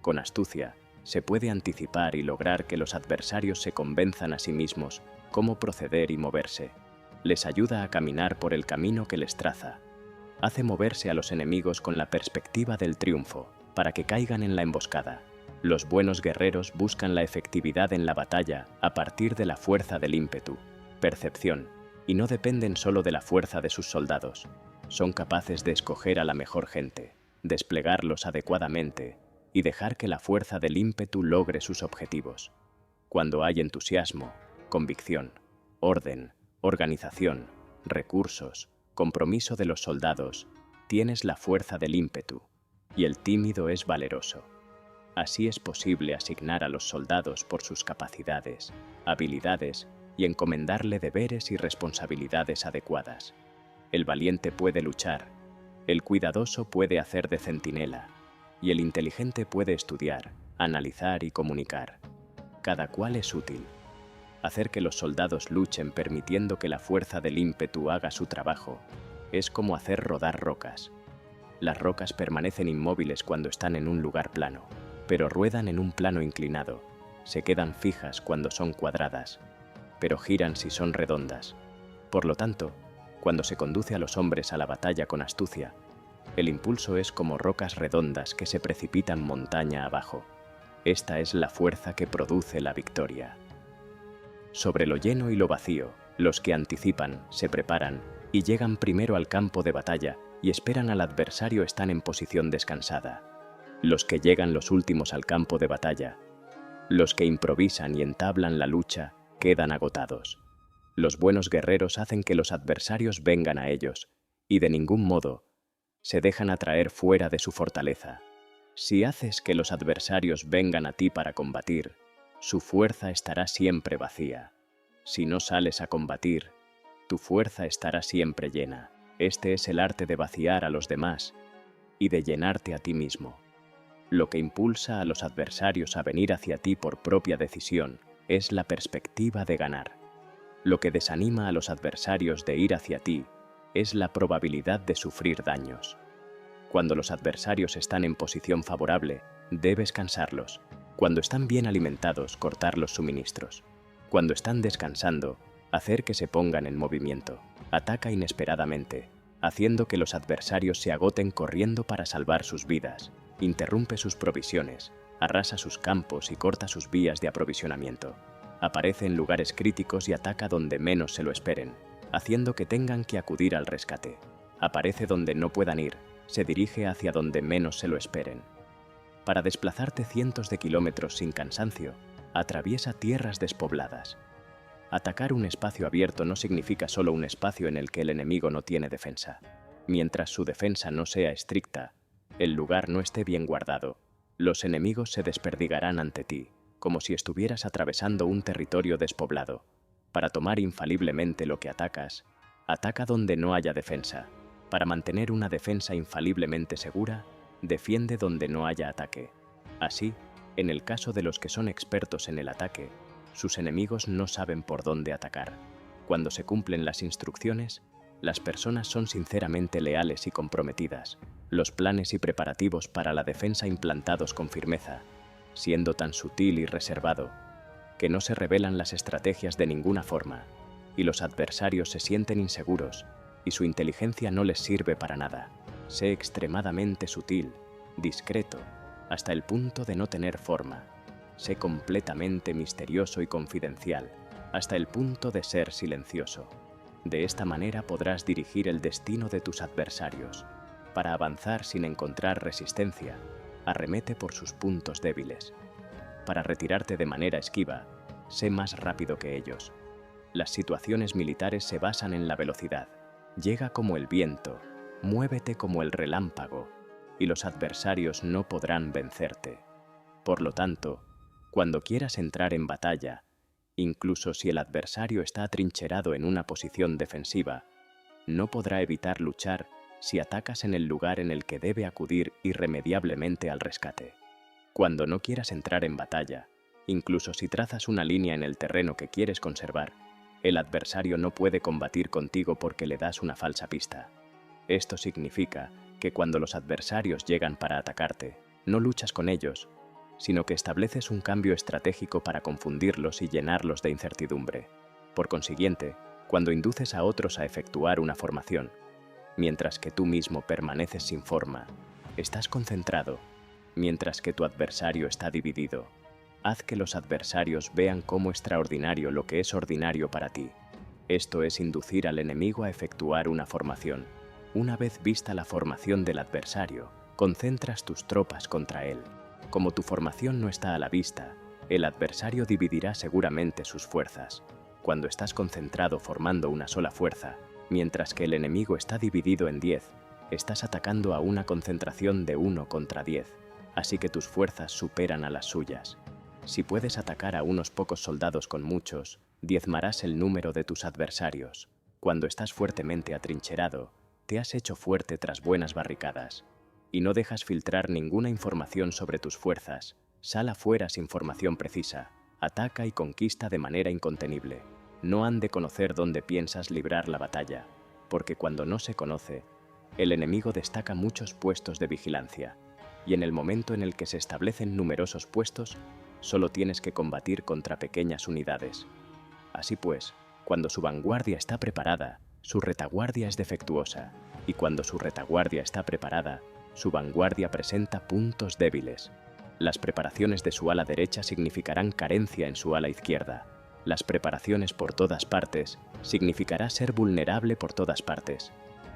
Speaker 1: Con astucia, se puede anticipar y lograr que los adversarios se convenzan a sí mismos cómo proceder y moverse. Les ayuda a caminar por el camino que les traza. Hace moverse a los enemigos con la perspectiva del triunfo, para que caigan en la emboscada. Los buenos guerreros buscan la efectividad en la batalla a partir de la fuerza del ímpetu, percepción, y no dependen solo de la fuerza de sus soldados. Son capaces de escoger a la mejor gente, desplegarlos adecuadamente y dejar que la fuerza del ímpetu logre sus objetivos. Cuando hay entusiasmo, convicción, orden, organización, recursos, compromiso de los soldados, tienes la fuerza del ímpetu, y el tímido es valeroso. Así es posible asignar a los soldados por sus capacidades, habilidades y encomendarle deberes y responsabilidades adecuadas. El valiente puede luchar, el cuidadoso puede hacer de centinela, y el inteligente puede estudiar, analizar y comunicar. Cada cual es útil. Hacer que los soldados luchen permitiendo que la fuerza del ímpetu haga su trabajo es como hacer rodar rocas. Las rocas permanecen inmóviles cuando están en un lugar plano, pero ruedan en un plano inclinado. Se quedan fijas cuando son cuadradas, pero giran si son redondas. Por lo tanto, cuando se conduce a los hombres a la batalla con astucia, el impulso es como rocas redondas que se precipitan montaña abajo. Esta es la fuerza que produce la victoria. Sobre lo lleno y lo vacío, los que anticipan, se preparan y llegan primero al campo de batalla y esperan al adversario están en posición descansada. Los que llegan los últimos al campo de batalla, los que improvisan y entablan la lucha, quedan agotados. Los buenos guerreros hacen que los adversarios vengan a ellos, y de ningún modo se dejan atraer fuera de su fortaleza. Si haces que los adversarios vengan a ti para combatir, su fuerza estará siempre vacía. Si no sales a combatir, tu fuerza estará siempre llena. Este es el arte de vaciar a los demás y de llenarte a ti mismo. Lo que impulsa a los adversarios a venir hacia ti por propia decisión es la perspectiva de ganar. Lo que desanima a los adversarios de ir hacia ti es la probabilidad de sufrir daños. Cuando los adversarios están en posición favorable, debes cansarlos. Cuando están bien alimentados, cortar los suministros. Cuando están descansando, hacer que se pongan en movimiento. Ataca inesperadamente, haciendo que los adversarios se agoten corriendo para salvar sus vidas. Interrumpe sus provisiones, arrasa sus campos y corta sus vías de aprovisionamiento. Aparece en lugares críticos y ataca donde menos se lo esperen, haciendo que tengan que acudir al rescate. Aparece donde no puedan ir, se dirige hacia donde menos se lo esperen. Para desplazarte cientos de kilómetros sin cansancio, atraviesa tierras despobladas. Atacar un espacio abierto no significa solo un espacio en el que el enemigo no tiene defensa. Mientras su defensa no sea estricta, el lugar no esté bien guardado, los enemigos se desperdigarán ante ti, como si estuvieras atravesando un territorio despoblado. Para tomar infaliblemente lo que atacas, ataca donde no haya defensa. Para mantener una defensa infaliblemente segura, defiende donde no haya ataque. Así, en el caso de los que son expertos en el ataque, sus enemigos no saben por dónde atacar. Cuando se cumplen las instrucciones, las personas son sinceramente leales y comprometidas. Los planes y preparativos para la defensa implantados con firmeza, siendo tan sutil y reservado, que no se revelan las estrategias de ninguna forma, y los adversarios se sienten inseguros, y su inteligencia no les sirve para nada. Sé extremadamente sutil, discreto, hasta el punto de no tener forma. Sé completamente misterioso y confidencial, hasta el punto de ser silencioso. De esta manera podrás dirigir el destino de tus adversarios. Para avanzar sin encontrar resistencia, arremete por sus puntos débiles. Para retirarte de manera esquiva, sé más rápido que ellos. Las situaciones militares se basan en la velocidad. Llega como el viento, muévete como el relámpago, y los adversarios no podrán vencerte. Por lo tanto, cuando quieras entrar en batalla, incluso si el adversario está atrincherado en una posición defensiva, no podrá evitar luchar si atacas en el lugar en el que debe acudir irremediablemente al rescate. Cuando no quieras entrar en batalla, incluso si trazas una línea en el terreno que quieres conservar, el adversario no puede combatir contigo porque le das una falsa pista. Esto significa que cuando los adversarios llegan para atacarte, no luchas con ellos, sino que estableces un cambio estratégico para confundirlos y llenarlos de incertidumbre. Por consiguiente, cuando induces a otros a efectuar una formación, mientras que tú mismo permaneces sin forma, estás concentrado, mientras que tu adversario está dividido. Haz que los adversarios vean cómo extraordinario lo que es ordinario para ti. Esto es inducir al enemigo a efectuar una formación. Una vez vista la formación del adversario, concentras tus tropas contra él. Como tu formación no está a la vista, el adversario dividirá seguramente sus fuerzas. Cuando estás concentrado formando una sola fuerza, mientras que el enemigo está dividido en 10, estás atacando a una concentración de 1 contra 10, así que tus fuerzas superan a las suyas. Si puedes atacar a unos pocos soldados con muchos, diezmarás el número de tus adversarios. Cuando estás fuertemente atrincherado, te has hecho fuerte tras buenas barricadas, y no dejas filtrar ninguna información sobre tus fuerzas. Sal afuera sin formación precisa, ataca y conquista de manera incontenible. No han de conocer dónde piensas librar la batalla, porque cuando no se conoce, el enemigo destaca muchos puestos de vigilancia, y en el momento en el que se establecen numerosos puestos, solo tienes que combatir contra pequeñas unidades. Así pues, cuando su vanguardia está preparada, su retaguardia es defectuosa, y cuando su retaguardia está preparada, su vanguardia presenta puntos débiles. Las preparaciones de su ala derecha significarán carencia en su ala izquierda. Las preparaciones por todas partes significará ser vulnerable por todas partes.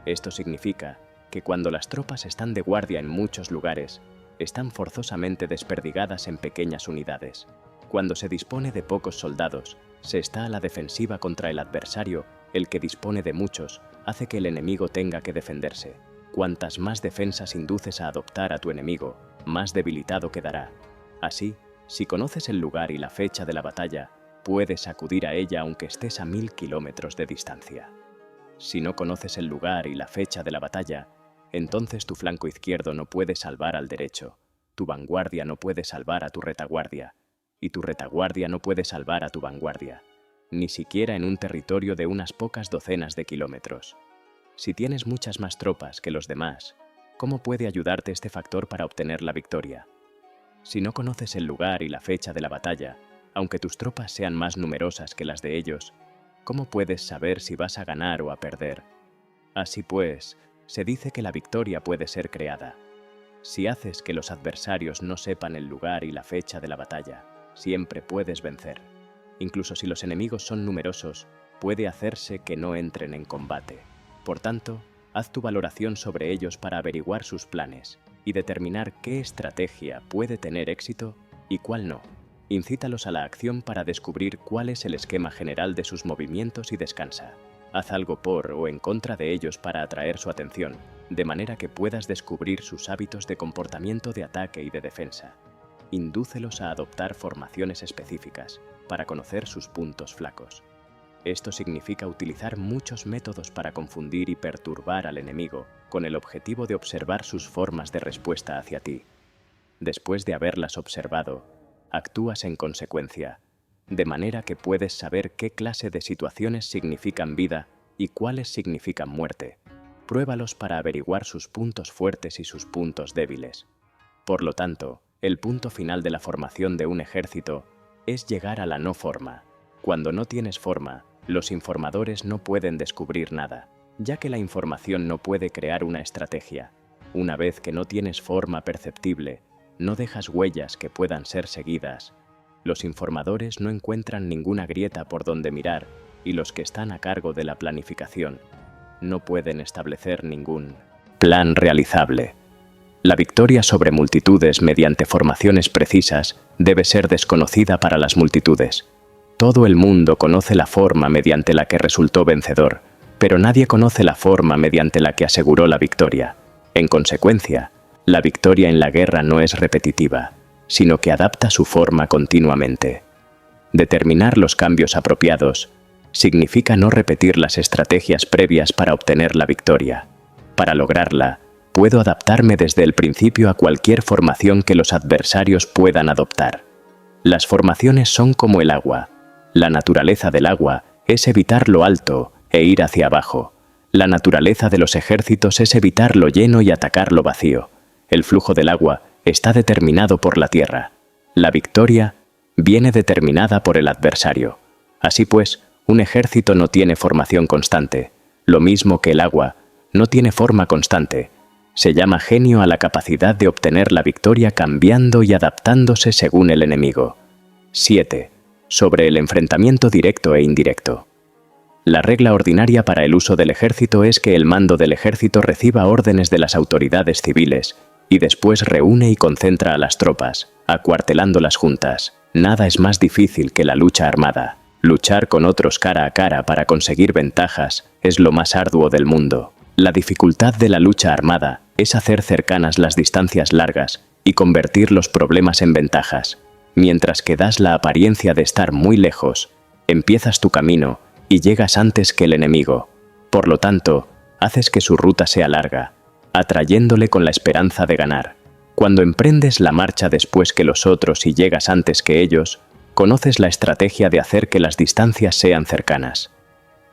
Speaker 1: Esto significa que cuando las tropas están de guardia en muchos lugares, están forzosamente desperdigadas en pequeñas unidades. Cuando se dispone de pocos soldados, se está a la defensiva contra el adversario. El que dispone de muchos hace que el enemigo tenga que defenderse. Cuantas más defensas induces a adoptar a tu enemigo, más debilitado quedará. Así, si conoces el lugar y la fecha de la batalla, puedes acudir a ella aunque estés a 1000 kilómetros de distancia. Si no conoces el lugar y la fecha de la batalla, entonces tu flanco izquierdo no puede salvar al derecho, tu vanguardia no puede salvar a tu retaguardia, y tu retaguardia no puede salvar a tu vanguardia, ni siquiera en un territorio de unas pocas docenas de kilómetros. Si tienes muchas más tropas que los demás, ¿Cómo puede ayudarte este factor para obtener la victoria? Si no conoces el lugar y la fecha de la batalla, aunque tus tropas sean más numerosas que las de ellos, ¿cómo puedes saber si vas a ganar o a perder? Así pues, se dice que la victoria puede ser creada. Si haces que los adversarios no sepan el lugar y la fecha de la batalla, siempre puedes vencer. Incluso si los enemigos son numerosos, puede hacerse que no entren en combate. Por tanto, haz tu valoración sobre ellos para averiguar sus planes y determinar qué estrategia puede tener éxito y cuál no. Incítalos a la acción para descubrir cuál es el esquema general de sus movimientos y descansa. Haz algo por o en contra de ellos para atraer su atención, de manera que puedas descubrir sus hábitos de comportamiento de ataque y de defensa. Indúcelos a adoptar formaciones específicas para conocer sus puntos flacos. Esto significa utilizar muchos métodos para confundir y perturbar al enemigo, con el objetivo de observar sus formas de respuesta hacia ti. Después de haberlas observado, actúas en consecuencia, de manera que puedes saber qué clase de situaciones significan vida y cuáles significan muerte. Pruébalos para averiguar sus puntos fuertes y sus puntos débiles. Por lo tanto, el punto final de la formación de un ejército es llegar a la no forma. Cuando no tienes forma, los informadores no pueden descubrir nada, ya que la información no puede crear una estrategia. Una vez que no tienes forma perceptible, no dejas huellas que puedan ser seguidas. Los informadores no encuentran ninguna grieta por donde mirar y los que están a cargo de la planificación no pueden establecer ningún plan realizable. La victoria sobre multitudes mediante formaciones precisas debe ser desconocida para las multitudes. Todo el mundo conoce la forma mediante la que resultó vencedor, pero nadie conoce la forma mediante la que aseguró la victoria. En consecuencia, la victoria en la guerra no es repetitiva, sino que adapta su forma continuamente. Determinar los cambios apropiados significa no repetir las estrategias previas para obtener la victoria. Para lograrla, puedo adaptarme desde el principio a cualquier formación que los adversarios puedan adoptar. Las formaciones son como el agua. La naturaleza del agua es evitar lo alto e ir hacia abajo. La naturaleza de los ejércitos es evitar lo lleno y atacar lo vacío. El flujo del agua está determinado por la tierra. La victoria viene determinada por el adversario. Así pues, un ejército no tiene formación constante, lo mismo que el agua no tiene forma constante. Se llama genio a la capacidad de obtener la victoria cambiando y adaptándose según el enemigo. 7. Sobre el enfrentamiento directo e indirecto. La regla ordinaria para el uso del ejército es que el mando del ejército reciba órdenes de las autoridades civiles y después reúne y concentra a las tropas, acuartelándolas juntas. Nada es más difícil que la lucha armada. Luchar con otros cara a cara para conseguir ventajas es lo más arduo del mundo. La dificultad de la lucha armada es hacer cercanas las distancias largas y convertir los problemas en ventajas. Mientras que das la apariencia de estar muy lejos, empiezas tu camino y llegas antes que el enemigo. Por lo tanto, haces que su ruta sea larga, atrayéndole con la esperanza de ganar. Cuando emprendes la marcha después que los otros y llegas antes que ellos, conoces la estrategia de hacer que las distancias sean cercanas.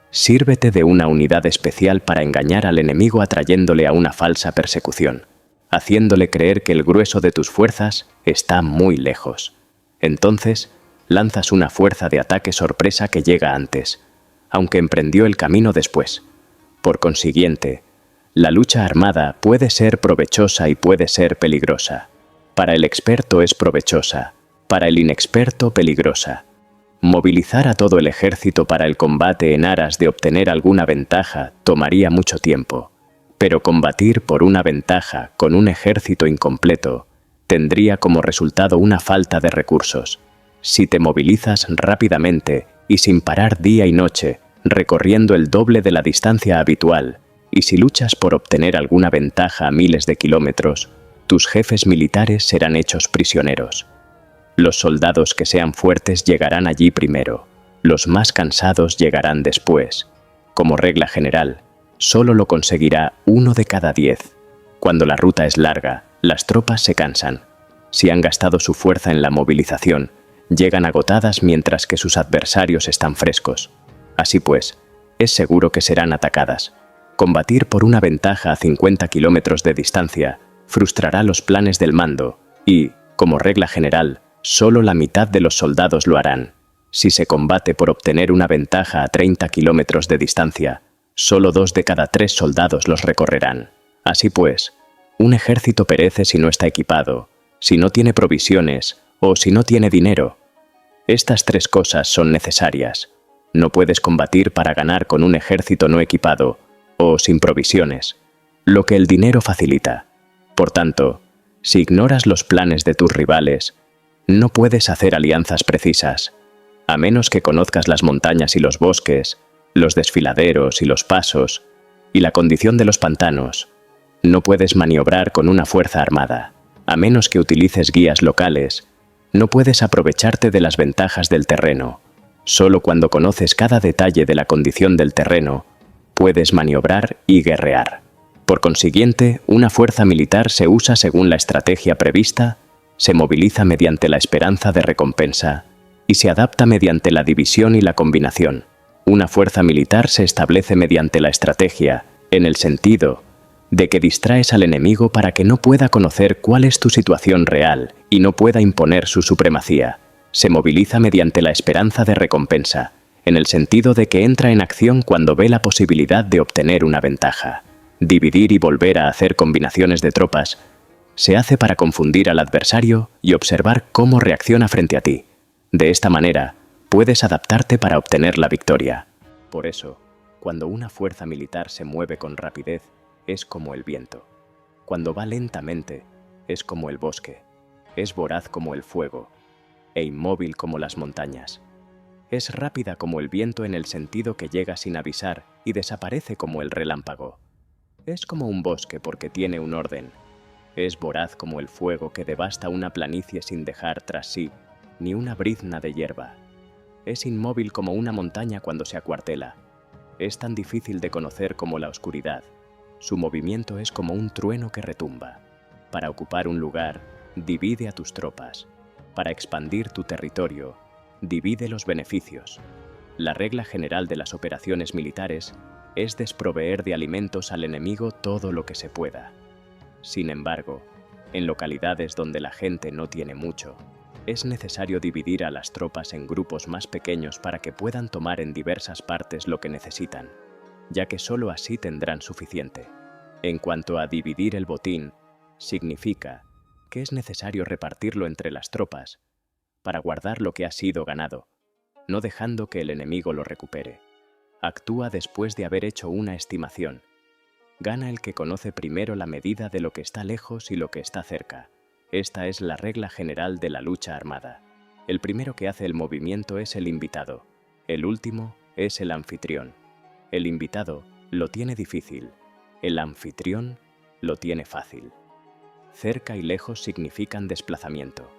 Speaker 1: Sírvete de una unidad especial para engañar al enemigo atrayéndole a una falsa persecución, haciéndole creer que el grueso de tus fuerzas está muy lejos. Entonces, lanzas una fuerza de ataque sorpresa que llega antes, aunque emprendió el camino después. Por consiguiente, la lucha armada puede ser provechosa y puede ser peligrosa. Para el experto es provechosa, para el inexperto peligrosa. Movilizar a todo el ejército para el combate en aras de obtener alguna ventaja tomaría mucho tiempo, pero combatir por una ventaja con un ejército incompleto tendría como resultado una falta de recursos. Si te movilizas rápidamente y sin parar día y noche, recorriendo el doble de la distancia habitual, y si luchas por obtener alguna ventaja a miles de kilómetros, tus jefes militares serán hechos prisioneros. Los soldados que sean fuertes llegarán allí primero, los más cansados llegarán después. Como regla general, solo lo conseguirá 1 de cada 10. Cuando la ruta es larga, las tropas se cansan. Si han gastado su fuerza en la movilización, llegan agotadas mientras que sus adversarios están frescos. Así pues, es seguro que serán atacadas. Combatir por una ventaja a 50 kilómetros de distancia frustrará los planes del mando y, como regla general, solo la mitad de los soldados lo harán. Si se combate por obtener una ventaja a 30 kilómetros de distancia, solo 2 de cada 3 soldados los recorrerán. Así pues, un ejército perece si no está equipado, si no tiene provisiones o si no tiene dinero. Estas 3 cosas son necesarias. No puedes combatir para ganar con un ejército no equipado o sin provisiones, lo que el dinero facilita. Por tanto, si ignoras los planes de tus rivales, no puedes hacer alianzas precisas, a menos que conozcas las montañas y los bosques, los desfiladeros y los pasos, y la condición de los pantanos. No puedes maniobrar con una fuerza armada, a menos que utilices guías locales. No puedes aprovecharte de las ventajas del terreno. Solo cuando conoces cada detalle de la condición del terreno, puedes maniobrar y guerrear. Por consiguiente, una fuerza militar se usa según la estrategia prevista, se moviliza mediante la esperanza de recompensa y se adapta mediante la división y la combinación. Una fuerza militar se establece mediante la estrategia, en el sentido de que distraes al enemigo para que no pueda conocer cuál es tu situación real y no pueda imponer su supremacía. Se moviliza mediante la esperanza de recompensa, en el sentido de que entra en acción cuando ve la posibilidad de obtener una ventaja. Dividir y volver a hacer combinaciones de tropas se hace para confundir al adversario y observar cómo reacciona frente a ti. De esta manera, puedes adaptarte para obtener la victoria. Por eso, cuando una fuerza militar se mueve con rapidez, es como el viento. Cuando va lentamente, es como el bosque. Es voraz como el fuego e inmóvil como las montañas. Es rápida como el viento en el sentido que llega sin avisar y desaparece como el relámpago. Es como un bosque porque tiene un orden. Es voraz como el fuego que devasta una planicie sin dejar tras sí ni una brizna de hierba. Es inmóvil como una montaña cuando se acuartela. Es tan difícil de conocer como la oscuridad. Su movimiento es como un trueno que retumba. Para ocupar un lugar, divide a tus tropas. Para expandir tu territorio, divide los beneficios. La regla general de las operaciones militares es desproveer de alimentos al enemigo todo lo que se pueda. Sin embargo, en localidades donde la gente no tiene mucho, es necesario dividir a las tropas en grupos más pequeños para que puedan tomar en diversas partes lo que necesitan, ya que solo así tendrán suficiente. En cuanto a dividir el botín, significa que es necesario repartirlo entre las tropas para guardar lo que ha sido ganado, no dejando que el enemigo lo recupere. Actúa después de haber hecho una estimación. Gana el que conoce primero la medida de lo que está lejos y lo que está cerca. Esta es la regla general de la lucha armada. El primero que hace el movimiento es el invitado. El último es el anfitrión. El invitado lo tiene difícil. El anfitrión lo tiene fácil. Cerca y lejos significan desplazamiento.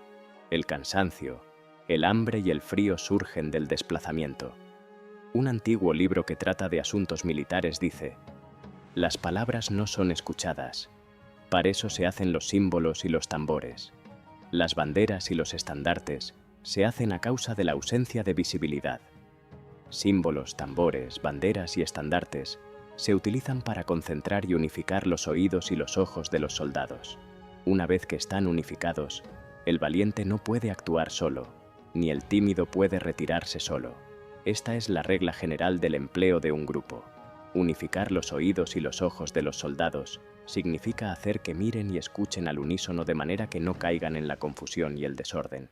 Speaker 1: El cansancio, el hambre y el frío surgen del desplazamiento. Un antiguo libro que trata de asuntos militares dice: las palabras no son escuchadas. Para eso se hacen los símbolos y los tambores. Las banderas y los estandartes se hacen a causa de la ausencia de visibilidad. Símbolos, tambores, banderas y estandartes se utilizan para concentrar y unificar los oídos y los ojos de los soldados. Una vez que están unificados, el valiente no puede actuar solo, ni el tímido puede retirarse solo. Esta es la regla general del empleo de un grupo. Unificar los oídos y los ojos de los soldados significa hacer que miren y escuchen al unísono de manera que no caigan en la confusión y el desorden.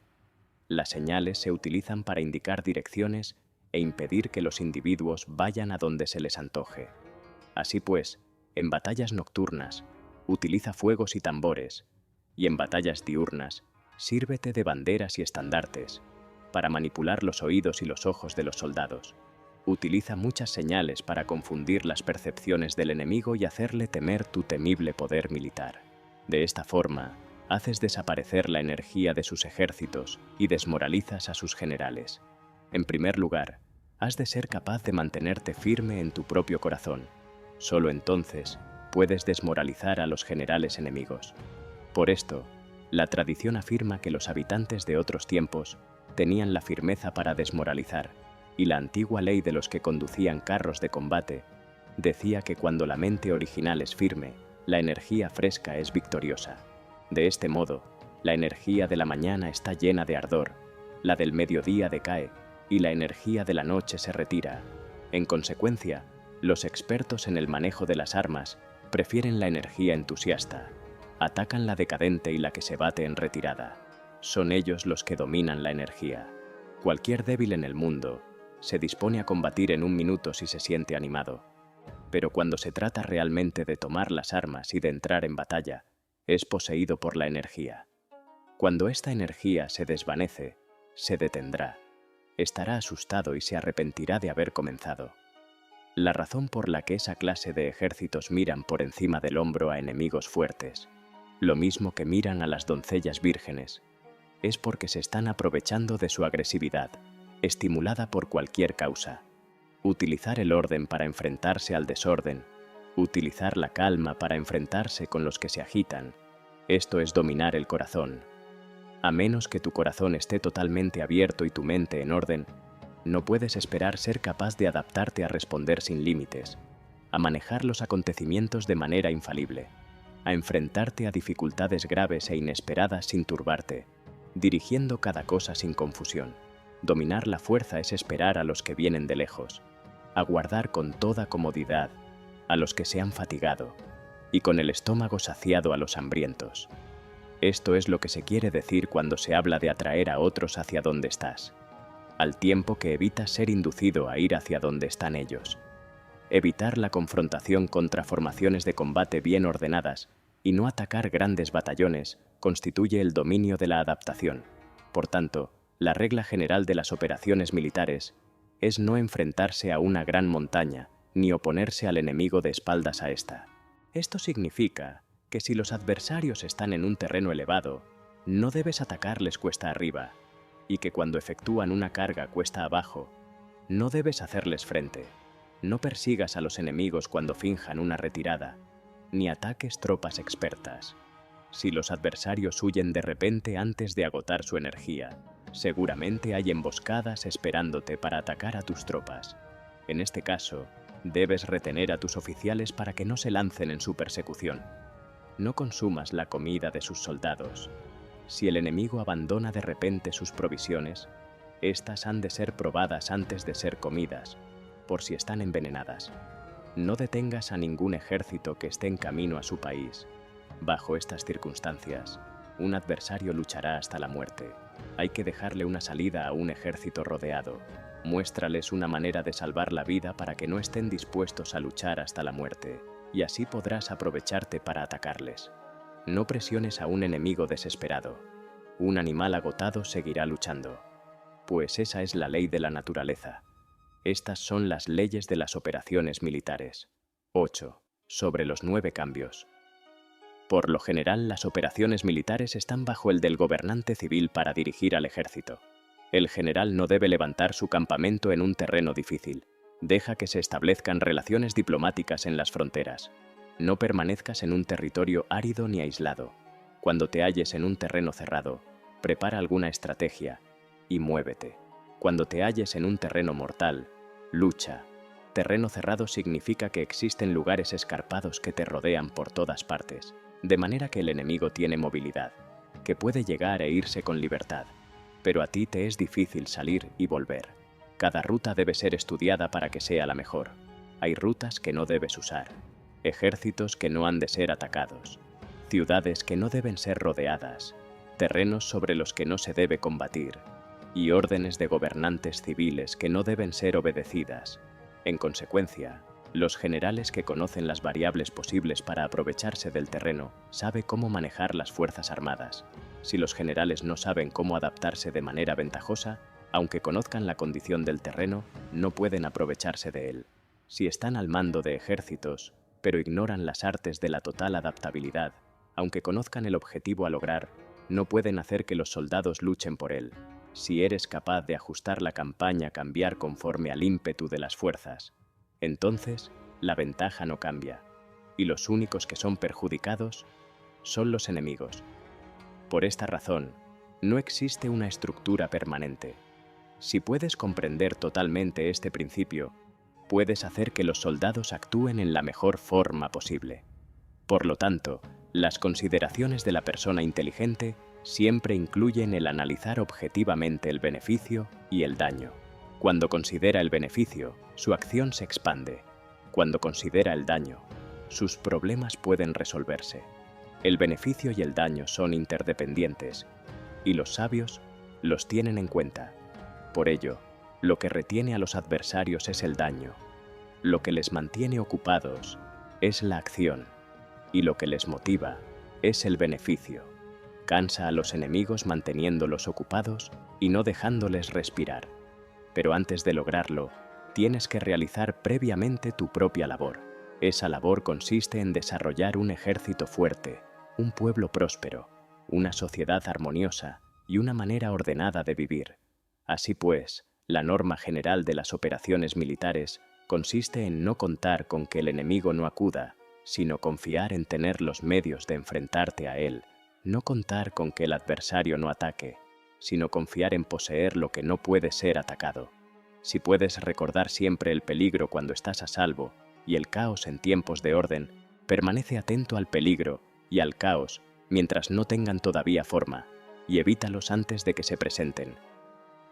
Speaker 1: Las señales se utilizan para indicar direcciones e impedir que los individuos vayan a donde se les antoje. Así pues, en batallas nocturnas, utiliza fuegos y tambores, y en batallas diurnas, sírvete de banderas y estandartes para manipular los oídos y los ojos de los soldados. Utiliza muchas señales para confundir las percepciones del enemigo y hacerle temer tu temible poder militar. De esta forma, haces desaparecer la energía de sus ejércitos y desmoralizas a sus generales. En primer lugar, has de ser capaz de mantenerte firme en tu propio corazón. Solo entonces puedes desmoralizar a los generales enemigos. Por esto, la tradición afirma que los habitantes de otros tiempos tenían la firmeza para desmoralizar, y la antigua ley de los que conducían carros de combate Decía que cuando la mente original es firme, la energía fresca es victoriosa. De este modo, la energía de la mañana está llena de ardor, la del mediodía decae y la energía de la noche se retira. En consecuencia, los expertos en el manejo de las armas prefieren la energía entusiasta, atacan la decadente y la que se bate en retirada. Son ellos los que dominan la energía. Cualquier débil en el mundo se dispone a combatir en un minuto si se siente animado. Pero cuando se trata realmente de tomar las armas y de entrar en batalla, es poseído por la energía. Cuando esta energía se desvanece, se detendrá. Estará asustado y se arrepentirá de haber comenzado. La razón por la que esa clase de ejércitos miran por encima del hombro a enemigos fuertes, lo mismo que miran a las doncellas vírgenes, es porque se están aprovechando de su agresividad, estimulada por cualquier causa. Utilizar el orden para enfrentarse al desorden, utilizar la calma para enfrentarse con los que se agitan, esto es dominar el corazón. A menos que tu corazón esté totalmente abierto y tu mente en orden, no puedes esperar ser capaz de adaptarte a responder sin límites, a manejar los acontecimientos de manera infalible, a enfrentarte a dificultades graves e inesperadas sin turbarte, dirigiendo cada cosa sin confusión. Dominar la fuerza es esperar a los que vienen de lejos, aguardar con toda comodidad a los que se han fatigado y con el estómago saciado a los hambrientos. Esto es lo que se quiere decir cuando se habla de atraer a otros hacia donde estás, al tiempo que evitas ser inducido a ir hacia donde están ellos. Evitar la confrontación contra formaciones de combate bien ordenadas y no atacar grandes batallones constituye el dominio de la adaptación. Por tanto, la regla general de las operaciones militares es no enfrentarse a una gran montaña ni oponerse al enemigo de espaldas a esta. Esto significa que si los adversarios están en un terreno elevado, no debes atacarles cuesta arriba, y que cuando efectúan una carga cuesta abajo, no debes hacerles frente. No persigas a los enemigos cuando finjan una retirada, ni ataques tropas expertas. Si los adversarios huyen de repente antes de agotar su energía, seguramente hay emboscadas esperándote para atacar a tus tropas. En este caso, debes retener a tus oficiales para que no se lancen en su persecución. No consumas la comida de sus soldados. Si el enemigo abandona de repente sus provisiones, éstas han de ser probadas antes de ser comidas, por si están envenenadas. No detengas a ningún ejército que esté en camino a su país. Bajo estas circunstancias, un adversario luchará hasta la muerte. Hay que dejarle una salida a un ejército rodeado. Muéstrales una manera de salvar la vida para que no estén dispuestos a luchar hasta la muerte, y así podrás aprovecharte para atacarles. No presiones a un enemigo desesperado. Un animal agotado seguirá luchando, pues esa es la ley de la naturaleza. Estas son las leyes de las operaciones militares. 8. Sobre los 9 cambios. Por lo general, las operaciones militares están bajo el del gobernante civil para dirigir al ejército. El general no debe levantar su campamento en un terreno difícil. Deja que se establezcan relaciones diplomáticas en las fronteras. No permanezcas en un territorio árido ni aislado. Cuando te halles en un terreno cerrado, prepara alguna estrategia y muévete. Cuando te halles en un terreno mortal, lucha. Terreno cerrado significa que existen lugares escarpados que te rodean por todas partes, de manera que el enemigo tiene movilidad, que puede llegar e irse con libertad, pero a ti te es difícil salir y volver. Cada ruta debe ser estudiada para que sea la mejor. Hay rutas que no debes usar, ejércitos que no han de ser atacados, ciudades que no deben ser rodeadas, terrenos sobre los que no se debe combatir, y órdenes de gobernantes civiles que no deben ser obedecidas. En consecuencia, los generales que conocen las variables posibles para aprovecharse del terreno saben cómo manejar las fuerzas armadas. Si los generales no saben cómo adaptarse de manera ventajosa, aunque conozcan la condición del terreno, no pueden aprovecharse de él. Si están al mando de ejércitos, pero ignoran las artes de la total adaptabilidad, aunque conozcan el objetivo a lograr, no pueden hacer que los soldados luchen por él. Si eres capaz de ajustar la campaña a cambiar conforme al ímpetu de las fuerzas, entonces la ventaja no cambia, y los únicos que son perjudicados son los enemigos. Por esta razón, no existe una estructura permanente. Si puedes comprender totalmente este principio, puedes hacer que los soldados actúen en la mejor forma posible. Por lo tanto, las consideraciones de la persona inteligente siempre incluyen el analizar objetivamente el beneficio y el daño. Cuando considera el beneficio, su acción se expande. Cuando considera el daño, sus problemas pueden resolverse. El beneficio y el daño son interdependientes, y los sabios los tienen en cuenta. Por ello, lo que retiene a los adversarios es el daño. Lo que les mantiene ocupados es la acción, y lo que les motiva es el beneficio. Cansa a los enemigos manteniéndolos ocupados y no dejándoles respirar. Pero antes de lograrlo, tienes que realizar previamente tu propia labor. Esa labor consiste en desarrollar un ejército fuerte, un pueblo próspero, una sociedad armoniosa y una manera ordenada de vivir. Así pues, la norma general de las operaciones militares consiste en no contar con que el enemigo no acuda, sino confiar en tener los medios de enfrentarte a él, no contar con que el adversario no ataque, sino confiar en poseer lo que no puede ser atacado. Si puedes recordar siempre el peligro cuando estás a salvo y el caos en tiempos de orden, permanece atento al peligro y al caos mientras no tengan todavía forma, y evítalos antes de que se presenten.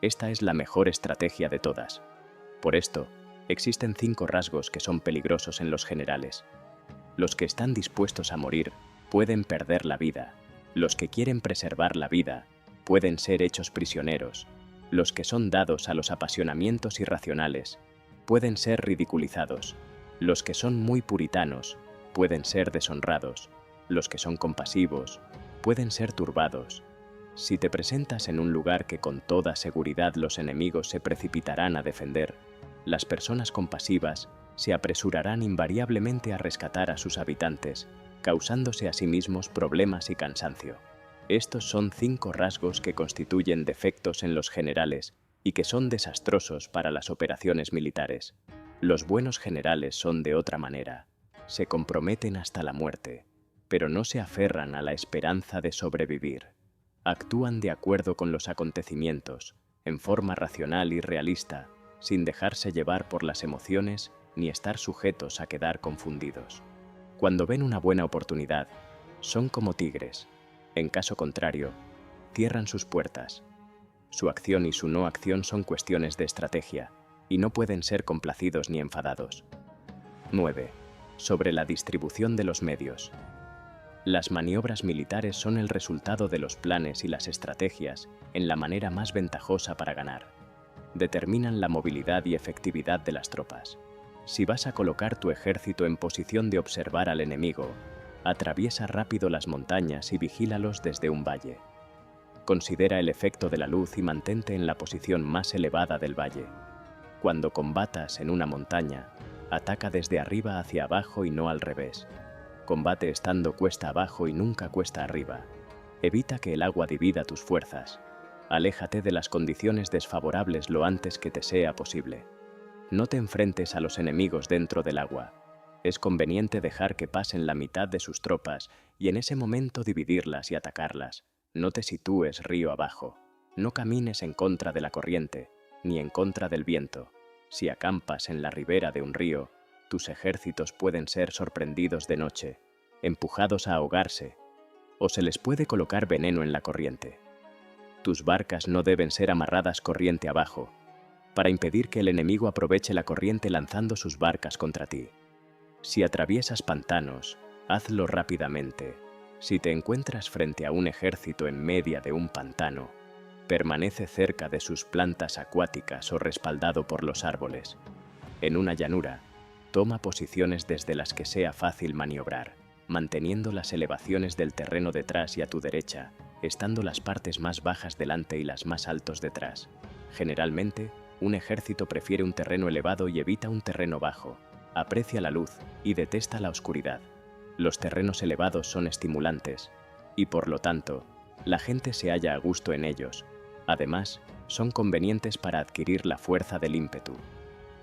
Speaker 1: Esta es la mejor estrategia de todas. Por esto, existen 5 rasgos que son peligrosos en los generales. Los que están dispuestos a morir pueden perder la vida. Los que quieren preservar la vida pueden ser hechos prisioneros. Los que son dados a los apasionamientos irracionales pueden ser ridiculizados. Los que son muy puritanos pueden ser deshonrados. Los que son compasivos pueden ser turbados. Si te presentas en un lugar que con toda seguridad los enemigos se precipitarán a defender, las personas compasivas se apresurarán invariablemente a rescatar a sus habitantes, causándose a sí mismos problemas y cansancio. Estos son 5 rasgos que constituyen defectos en los generales y que son desastrosos para las operaciones militares. Los buenos generales son de otra manera. Se comprometen hasta la muerte, pero no se aferran a la esperanza de sobrevivir. Actúan de acuerdo con los acontecimientos, en forma racional y realista, sin dejarse llevar por las emociones ni estar sujetos a quedar confundidos. Cuando ven una buena oportunidad, son como tigres. En caso contrario, cierran sus puertas. Su acción y su no acción son cuestiones de estrategia, y no pueden ser complacidos ni enfadados. 9. Sobre la distribución de los medios. Las maniobras militares son el resultado de los planes y las estrategias en la manera más ventajosa para ganar. Determinan la movilidad y efectividad de las tropas. Si vas a colocar tu ejército en posición de observar al enemigo, atraviesa rápido las montañas y vigílalos desde un valle. Considera el efecto de la luz y mantente en la posición más elevada del valle. Cuando combatas en una montaña, ataca desde arriba hacia abajo y no al revés. Combate estando cuesta abajo y nunca cuesta arriba. Evita que el agua divida tus fuerzas. Aléjate de las condiciones desfavorables lo antes que te sea posible. No te enfrentes a los enemigos dentro del agua. Es conveniente dejar que pasen la mitad de sus tropas y en ese momento dividirlas y atacarlas. No te sitúes río abajo. No camines en contra de la corriente, ni en contra del viento. Si acampas en la ribera de un río, tus ejércitos pueden ser sorprendidos de noche, empujados a ahogarse, o se les puede colocar veneno en la corriente. Tus barcas no deben ser amarradas corriente abajo, para impedir que el enemigo aproveche la corriente lanzando sus barcas contra ti. Si atraviesas pantanos, hazlo rápidamente. Si te encuentras frente a un ejército en medio de un pantano, permanece cerca de sus plantas acuáticas o respaldado por los árboles. En una llanura, toma posiciones desde las que sea fácil maniobrar, manteniendo las elevaciones del terreno detrás y a tu derecha, estando las partes más bajas delante y las más altos detrás. Generalmente, un ejército prefiere un terreno elevado y evita un terreno bajo, aprecia la luz y detesta la oscuridad. Los terrenos elevados son estimulantes, y por lo tanto, la gente se halla a gusto en ellos. Además, son convenientes para adquirir la fuerza del ímpetu.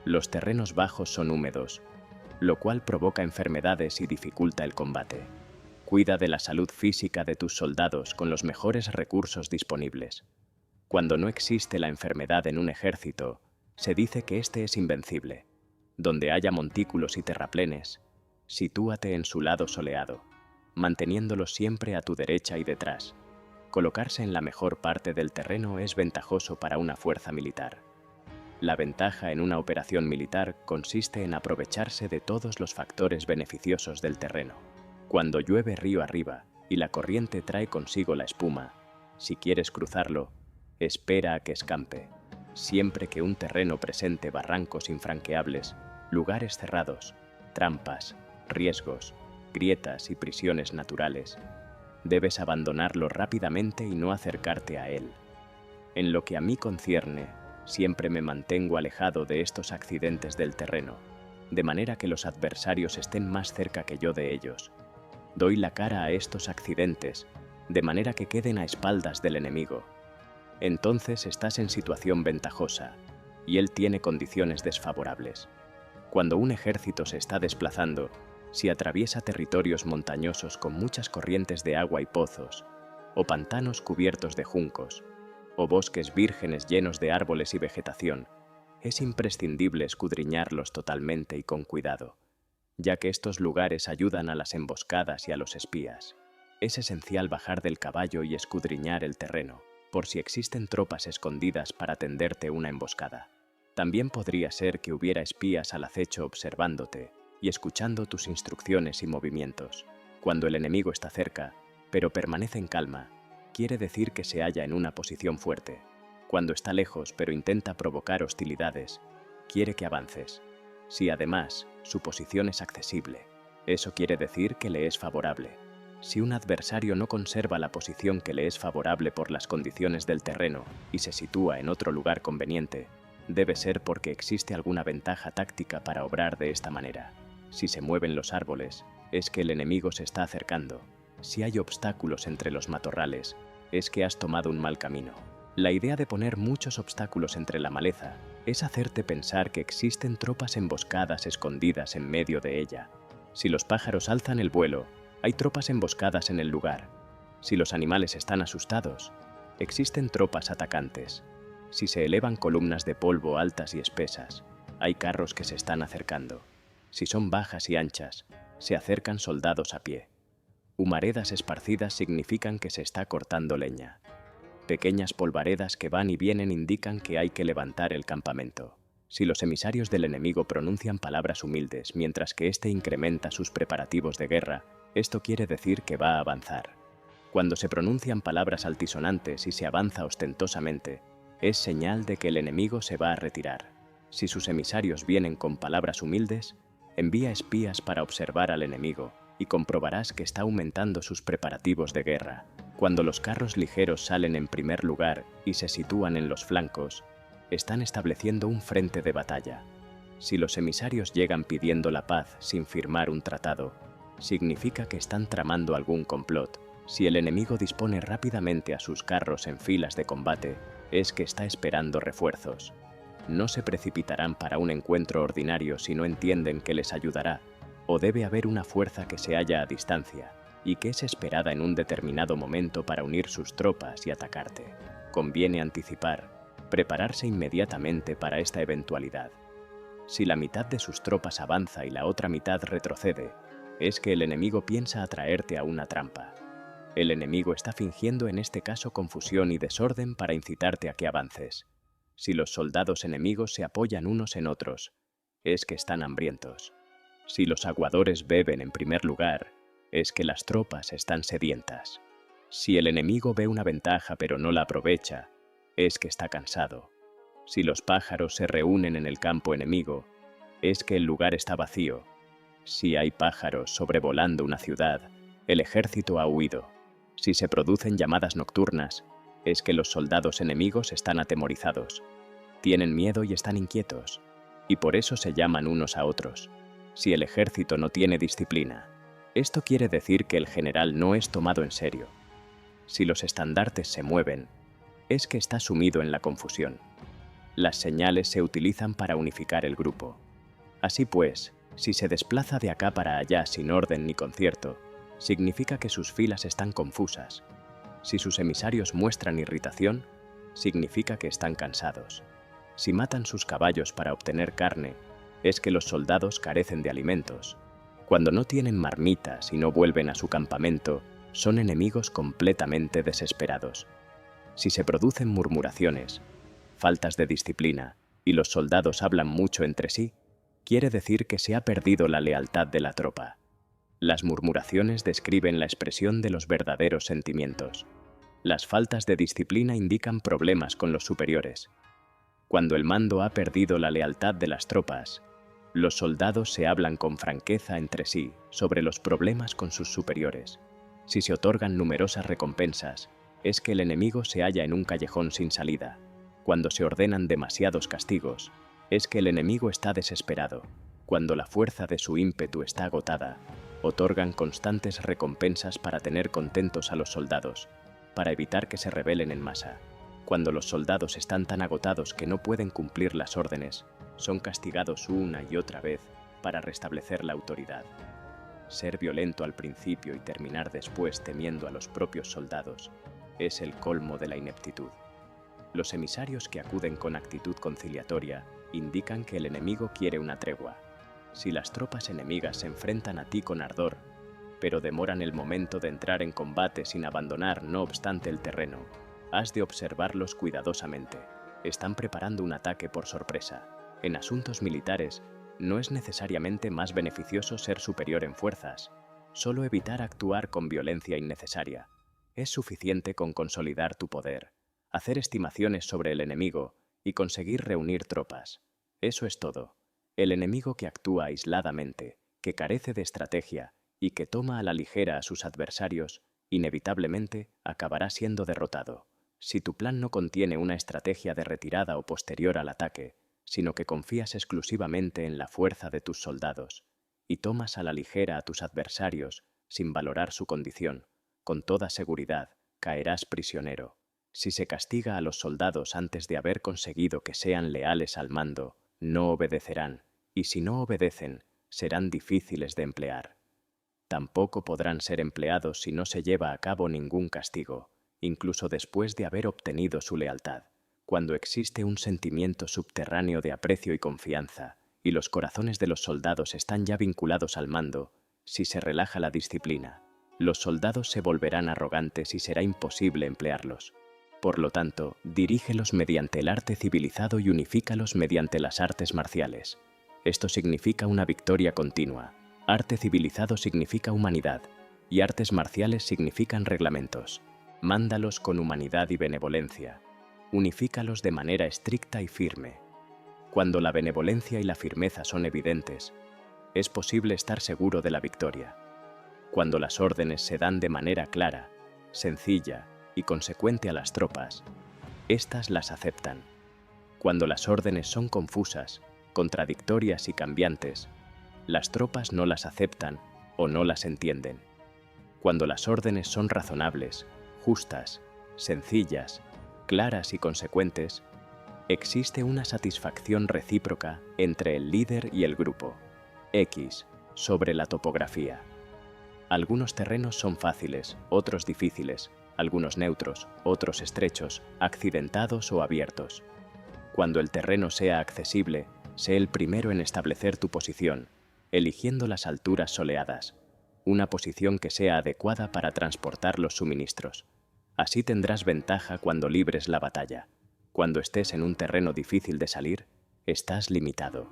Speaker 1: Los terrenos bajos son húmedos, lo cual provoca enfermedades y dificulta el combate. Cuida de la salud física de tus soldados con los mejores recursos disponibles. Cuando no existe la enfermedad en un ejército, se dice que éste es invencible. Donde haya montículos y terraplenes, sitúate en su lado soleado, manteniéndolos siempre a tu derecha y detrás. Colocarse en la mejor parte del terreno es ventajoso para una fuerza militar. La ventaja en una operación militar consiste en aprovecharse de todos los factores beneficiosos del terreno. Cuando llueve río arriba y la corriente trae consigo la espuma, si quieres cruzarlo, espera a que escampe. Siempre que un terreno presente barrancos infranqueables, lugares cerrados, trampas, riesgos, grietas y prisiones naturales, debes abandonarlo rápidamente y no acercarte a él. En lo que a mí concierne, siempre me mantengo alejado de estos accidentes del terreno, de manera que los adversarios estén más cerca que yo de ellos. Doy la cara a estos accidentes, de manera que queden a espaldas del enemigo. Entonces estás en situación ventajosa, y él tiene condiciones desfavorables. Cuando un ejército se está desplazando, si atraviesa territorios montañosos con muchas corrientes de agua y pozos, o pantanos cubiertos de juncos, o bosques vírgenes llenos de árboles y vegetación, es imprescindible escudriñarlos totalmente y con cuidado, ya que estos lugares ayudan a las emboscadas y a los espías. Es esencial bajar del caballo y escudriñar el terreno, por si existen tropas escondidas para tenderte una emboscada. También podría ser que hubiera espías al acecho observándote y escuchando tus instrucciones y movimientos. Cuando el enemigo está cerca, pero permanece en calma, quiere decir que se halla en una posición fuerte. Cuando está lejos pero intenta provocar hostilidades, quiere que avances. Si además su posición es accesible, eso quiere decir que le es favorable. Si un adversario no conserva la posición que le es favorable por las condiciones del terreno y se sitúa en otro lugar conveniente, debe ser porque existe alguna ventaja táctica para obrar de esta manera. Si se mueven los árboles, es que el enemigo se está acercando. Si hay obstáculos entre los matorrales, es que has tomado un mal camino. La idea de poner muchos obstáculos entre la maleza es hacerte pensar que existen tropas emboscadas escondidas en medio de ella. Si los pájaros alzan el vuelo, hay tropas emboscadas en el lugar. Si los animales están asustados, existen tropas atacantes. Si se elevan columnas de polvo altas y espesas, hay carros que se están acercando. Si son bajas y anchas, se acercan soldados a pie. Humaredas esparcidas significan que se está cortando leña. Pequeñas polvaredas que van y vienen indican que hay que levantar el campamento. Si los emisarios del enemigo pronuncian palabras humildes mientras que éste incrementa sus preparativos de guerra, esto quiere decir que va a avanzar. Cuando se pronuncian palabras altisonantes y se avanza ostentosamente, es señal de que el enemigo se va a retirar. Si sus emisarios vienen con palabras humildes, envía espías para observar al enemigo y comprobarás que está aumentando sus preparativos de guerra. Cuando los carros ligeros salen en primer lugar y se sitúan en los flancos, están estableciendo un frente de batalla. Si los emisarios llegan pidiendo la paz sin firmar un tratado, significa que están tramando algún complot. Si el enemigo dispone rápidamente a sus carros en filas de combate, es que está esperando refuerzos. No se precipitarán para un encuentro ordinario si no entienden que les ayudará, o debe haber una fuerza que se halla a distancia y que es esperada en un determinado momento para unir sus tropas y atacarte. Conviene anticipar, prepararse inmediatamente para esta eventualidad. Si la mitad de sus tropas avanza y la otra mitad retrocede, es que el enemigo piensa atraerte a una trampa. El enemigo está fingiendo en este caso confusión y desorden para incitarte a que avances. Si los soldados enemigos se apoyan unos en otros, es que están hambrientos. Si los aguadores beben en primer lugar, es que las tropas están sedientas. Si el enemigo ve una ventaja pero no la aprovecha, es que está cansado. Si los pájaros se reúnen en el campo enemigo, es que el lugar está vacío. Si hay pájaros sobrevolando una ciudad, el ejército ha huido. Si se producen llamadas nocturnas, es que los soldados enemigos están atemorizados. Tienen miedo y están inquietos, y por eso se llaman unos a otros. Si el ejército no tiene disciplina, esto quiere decir que el general no es tomado en serio. Si los estandartes se mueven, es que está sumido en la confusión. Las señales se utilizan para unificar el grupo. Así pues, si se desplaza de acá para allá sin orden ni concierto, significa que sus filas están confusas. Si sus emisarios muestran irritación, significa que están cansados. Si matan sus caballos para obtener carne, es que los soldados carecen de alimentos. Cuando no tienen marmitas y no vuelven a su campamento, son enemigos completamente desesperados. Si se producen murmuraciones, faltas de disciplina y los soldados hablan mucho entre sí, quiere decir que se ha perdido la lealtad de la tropa. Las murmuraciones describen la expresión de los verdaderos sentimientos. Las faltas de disciplina indican problemas con los superiores. Cuando el mando ha perdido la lealtad de las tropas, los soldados se hablan con franqueza entre sí sobre los problemas con sus superiores. Si se otorgan numerosas recompensas, es que el enemigo se halla en un callejón sin salida. Cuando se ordenan demasiados castigos, es que el enemigo está desesperado. Cuando la fuerza de su ímpetu está agotada, otorgan constantes recompensas para tener contentos a los soldados, para evitar que se rebelen en masa. Cuando los soldados están tan agotados que no pueden cumplir las órdenes, son castigados una y otra vez para restablecer la autoridad. Ser violento al principio y terminar después temiendo a los propios soldados es el colmo de la ineptitud. Los emisarios que acuden con actitud conciliatoria indican que el enemigo quiere una tregua. Si las tropas enemigas se enfrentan a ti con ardor, pero demoran el momento de entrar en combate sin abandonar no obstante el terreno, has de observarlos cuidadosamente. Están preparando un ataque por sorpresa. En asuntos militares, no es necesariamente más beneficioso ser superior en fuerzas, solo evitar actuar con violencia innecesaria. Es suficiente con consolidar tu poder, hacer estimaciones sobre el enemigo y conseguir reunir tropas. Eso es todo. El enemigo que actúa aisladamente, que carece de estrategia y que toma a la ligera a sus adversarios, inevitablemente acabará siendo derrotado. Si tu plan no contiene una estrategia de retirada o posterior al ataque, sino que confías exclusivamente en la fuerza de tus soldados y tomas a la ligera a tus adversarios sin valorar su condición, con toda seguridad caerás prisionero. Si se castiga a los soldados antes de haber conseguido que sean leales al mando, no obedecerán, y si no obedecen, serán difíciles de emplear. Tampoco podrán ser empleados si no se lleva a cabo ningún castigo, incluso después de haber obtenido su lealtad. Cuando existe un sentimiento subterráneo de aprecio y confianza, y los corazones de los soldados están ya vinculados al mando, si se relaja la disciplina, los soldados se volverán arrogantes y será imposible emplearlos. Por lo tanto, dirígelos mediante el arte civilizado y unifícalos mediante las artes marciales. Esto significa una victoria continua. Arte civilizado significa humanidad, y artes marciales significan reglamentos. Mándalos con humanidad y benevolencia. Unifícalos de manera estricta y firme. Cuando la benevolencia y la firmeza son evidentes, es posible estar seguro de la victoria. Cuando las órdenes se dan de manera clara, sencilla y consecuente a las tropas, éstas las aceptan. Cuando las órdenes son confusas, contradictorias y cambiantes, las tropas no las aceptan o no las entienden. Cuando las órdenes son razonables, justas, sencillas, claras y consecuentes, existe una satisfacción recíproca entre el líder y el grupo. X. Sobre la topografía. Algunos terrenos son fáciles, otros difíciles, algunos neutros, otros estrechos, accidentados o abiertos. Cuando el terreno sea accesible, sé el primero en establecer tu posición, eligiendo las alturas soleadas, una posición que sea adecuada para transportar los suministros. Así tendrás ventaja cuando libres la batalla. Cuando estés en un terreno difícil de salir, estás limitado.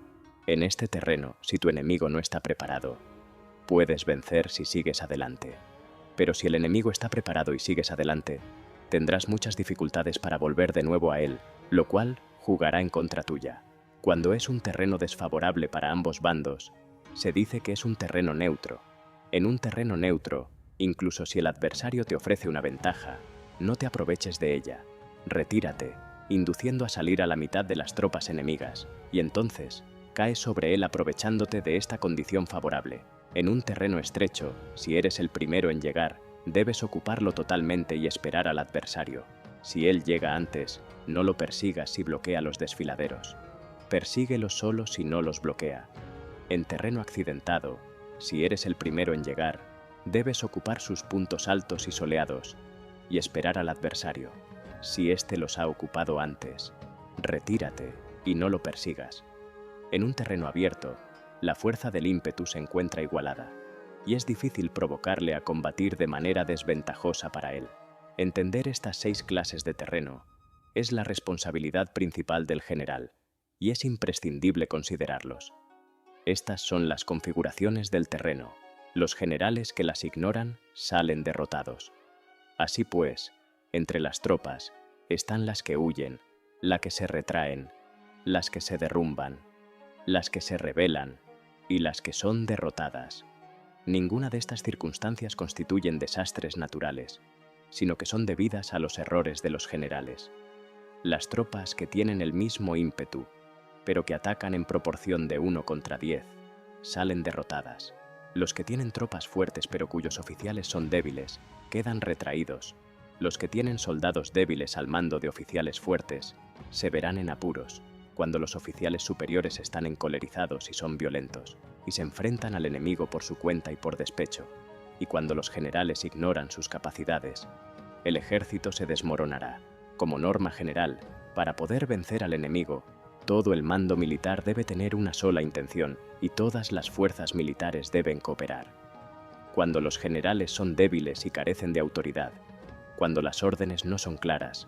Speaker 1: En este terreno, si tu enemigo no está preparado, puedes vencer si sigues adelante. Pero si el enemigo está preparado y sigues adelante, tendrás muchas dificultades para volver de nuevo a él, lo cual jugará en contra tuya. Cuando es un terreno desfavorable para ambos bandos, se dice que es un terreno neutro. En un terreno neutro, incluso si el adversario te ofrece una ventaja, no te aproveches de ella. Retírate, induciendo a salir a la mitad de las tropas enemigas, y entonces caes sobre él aprovechándote de esta condición favorable. En un terreno estrecho, si eres el primero en llegar, debes ocuparlo totalmente y esperar al adversario. Si él llega antes, no lo persigas y bloquea los desfiladeros. Persíguelo solo si no los bloquea. En terreno accidentado, si eres el primero en llegar, debes ocupar sus puntos altos y soleados y esperar al adversario. Si éste los ha ocupado antes, retírate y no lo persigas. En un terreno abierto, la fuerza del ímpetu se encuentra igualada, y es difícil provocarle a combatir de manera desventajosa para él. Entender estas 6 clases de terreno es la responsabilidad principal del general, y es imprescindible considerarlos. Estas son las configuraciones del terreno. Los generales que las ignoran salen derrotados. Así pues, entre las tropas están las que huyen, las que se retraen, las que se derrumban, las que se rebelan y las que son derrotadas. Ninguna de estas circunstancias constituyen desastres naturales, sino que son debidas a los errores de los generales. Las tropas que tienen el mismo ímpetu, pero que atacan en proporción de 1 contra 10, salen derrotadas. Los que tienen tropas fuertes pero cuyos oficiales son débiles, quedan retraídos. Los que tienen soldados débiles al mando de oficiales fuertes, se verán en apuros, cuando los oficiales superiores están encolerizados y son violentos, y se enfrentan al enemigo por su cuenta y por despecho, y cuando los generales ignoran sus capacidades, el ejército se desmoronará. Como norma general, para poder vencer al enemigo, todo el mando militar debe tener una sola intención y todas las fuerzas militares deben cooperar. Cuando los generales son débiles y carecen de autoridad, cuando las órdenes no son claras,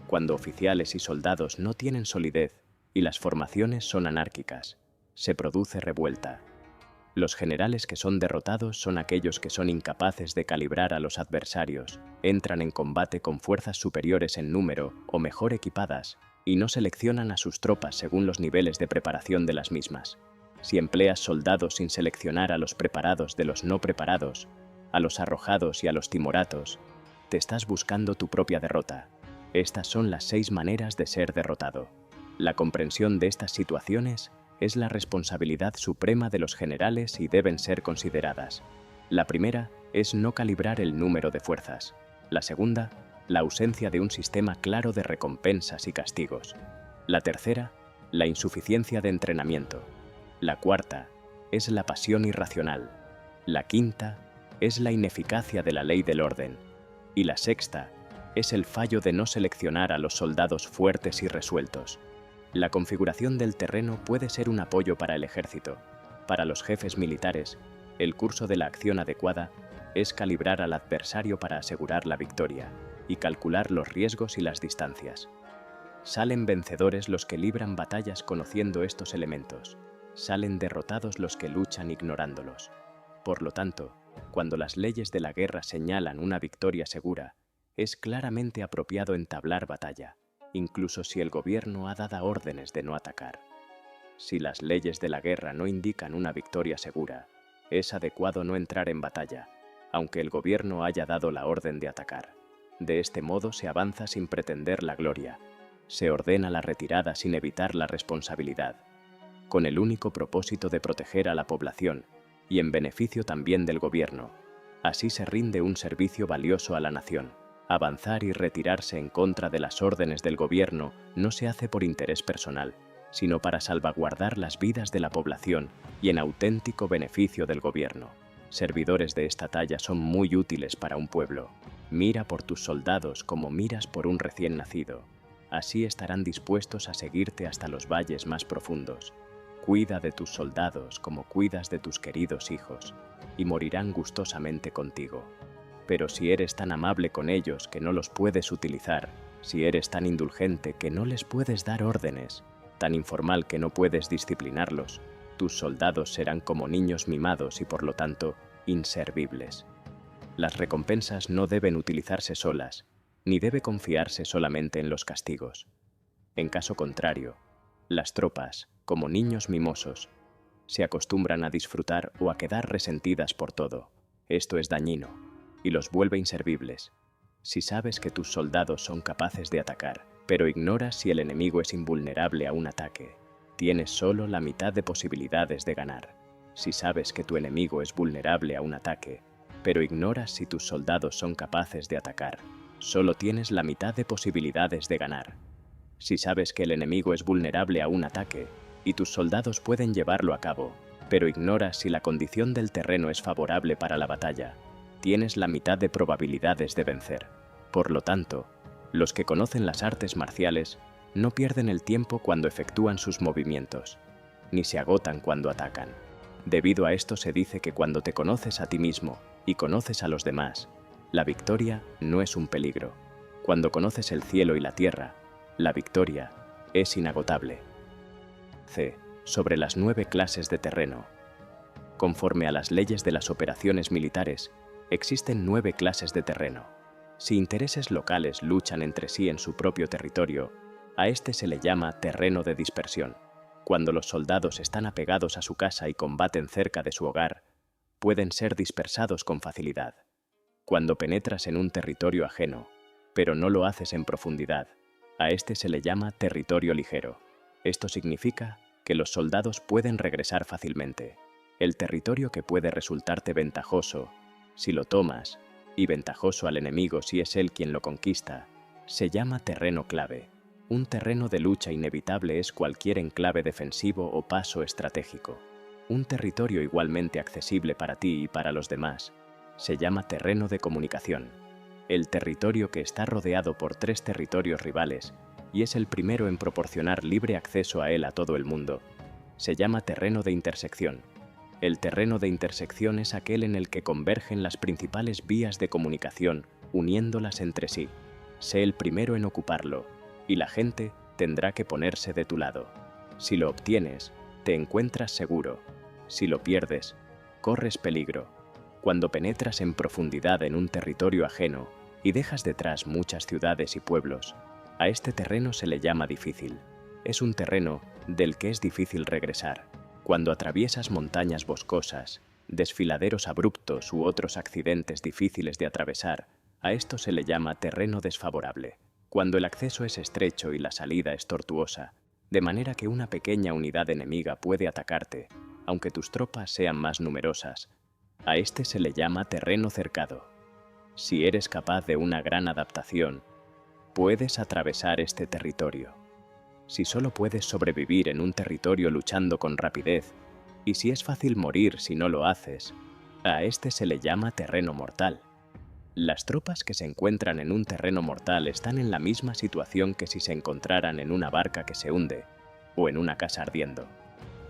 Speaker 1: cuando oficiales y soldados no tienen solidez y las formaciones son anárquicas, se produce revuelta. Los generales que son derrotados son aquellos que son incapaces de calibrar a los adversarios, entran en combate con fuerzas superiores en número o mejor equipadas, y no seleccionan a sus tropas según los niveles de preparación de las mismas. Si empleas soldados sin seleccionar a los preparados de los no preparados, a los arrojados y a los timoratos, te estás buscando tu propia derrota. Estas son las 6 maneras de ser derrotado. La comprensión de estas situaciones es la responsabilidad suprema de los generales y deben ser consideradas. La primera es no calibrar el número de fuerzas. La segunda, la ausencia de un sistema claro de recompensas y castigos. La tercera, la insuficiencia de entrenamiento. La cuarta es la pasión irracional. La quinta es la ineficacia de la ley del orden. Y la sexta es el fallo de no seleccionar a los soldados fuertes y resueltos. La configuración del terreno puede ser un apoyo para el ejército. Para los jefes militares, el curso de la acción adecuada es calibrar al adversario para asegurar la victoria y calcular los riesgos y las distancias. Salen vencedores los que libran batallas conociendo estos elementos. Salen derrotados los que luchan ignorándolos. Por lo tanto, cuando las leyes de la guerra señalan una victoria segura, es claramente apropiado entablar batalla, incluso si el gobierno ha dado órdenes de no atacar. Si las leyes de la guerra no indican una victoria segura, es adecuado no entrar en batalla, aunque el gobierno haya dado la orden de atacar. De este modo se avanza sin pretender la gloria, se ordena la retirada sin evitar la responsabilidad, con el único propósito de proteger a la población y en beneficio también del gobierno. Así se rinde un servicio valioso a la nación. Avanzar y retirarse en contra de las órdenes del gobierno no se hace por interés personal, sino para salvaguardar las vidas de la población y en auténtico beneficio del gobierno. Servidores de esta talla son muy útiles para un pueblo. Mira por tus soldados como miras por un recién nacido. Así estarán dispuestos a seguirte hasta los valles más profundos. Cuida de tus soldados como cuidas de tus queridos hijos, y morirán gustosamente contigo. Pero si eres tan amable con ellos que no los puedes utilizar, si eres tan indulgente que no les puedes dar órdenes, tan informal que no puedes disciplinarlos, tus soldados serán como niños mimados y por lo tanto, inservibles. Las recompensas no deben utilizarse solas, ni debe confiarse solamente en los castigos. En caso contrario, las tropas, como niños mimosos, se acostumbran a disfrutar o a quedar resentidas por todo. Esto es dañino y los vuelve inservibles. Si sabes que tus soldados son capaces de atacar, pero ignoras si el enemigo es invulnerable a un ataque, tienes solo la mitad de posibilidades de ganar. Si sabes que tu enemigo es vulnerable a un ataque, pero ignoras si tus soldados son capaces de atacar, solo tienes la mitad de posibilidades de ganar. Si sabes que el enemigo es vulnerable a un ataque y tus soldados pueden llevarlo a cabo, pero ignoras si la condición del terreno es favorable para la batalla, tienes la mitad de probabilidades de vencer. Por lo tanto, los que conocen las artes marciales no pierden el tiempo cuando efectúan sus movimientos. ni se agotan cuando atacan. Debido a esto se dice que cuando te conoces a ti mismo y conoces a los demás, la victoria no es un peligro. Cuando conoces el cielo y la tierra, la victoria es inagotable. C. Sobre las 9 clases de terreno. Conforme a las leyes de las operaciones militares, existen 9 clases de terreno. Si intereses locales luchan entre sí en su propio territorio, a este se le llama terreno de dispersión. Cuando los soldados están apegados a su casa y combaten cerca de su hogar, pueden ser dispersados con facilidad. Cuando penetras en un territorio ajeno, pero no lo haces en profundidad, a este se le llama territorio ligero. Esto significa que los soldados pueden regresar fácilmente. El territorio que puede resultarte ventajoso, si lo tomas, y ventajoso al enemigo si es él quien lo conquista, se llama terreno clave. Un terreno de lucha inevitable es cualquier enclave defensivo o paso estratégico. Un territorio igualmente accesible para ti y para los demás se llama terreno de comunicación. El territorio que está rodeado por 3 territorios rivales y es el primero en proporcionar libre acceso a él a todo el mundo, se llama terreno de intersección. El terreno de intersección es aquel en el que convergen las principales vías de comunicación, uniéndolas entre sí. Sé el primero en ocuparlo, y la gente tendrá que ponerse de tu lado. Si lo obtienes, te encuentras seguro. Si lo pierdes, corres peligro. Cuando penetras en profundidad en un territorio ajeno y dejas detrás muchas ciudades y pueblos, a este terreno se le llama difícil. Es un terreno del que es difícil regresar. Cuando atraviesas montañas boscosas, desfiladeros abruptos u otros accidentes difíciles de atravesar, a esto se le llama terreno desfavorable. Cuando el acceso es estrecho y la salida es tortuosa, de manera que una pequeña unidad enemiga puede atacarte, aunque tus tropas sean más numerosas, a este se le llama terreno cercado. Si eres capaz de una gran adaptación, puedes atravesar este territorio. Si solo puedes sobrevivir en un territorio luchando con rapidez, y si es fácil morir si no lo haces, a este se le llama terreno mortal. Las tropas que se encuentran en un terreno mortal están en la misma situación que si se encontraran en una barca que se hunde o en una casa ardiendo.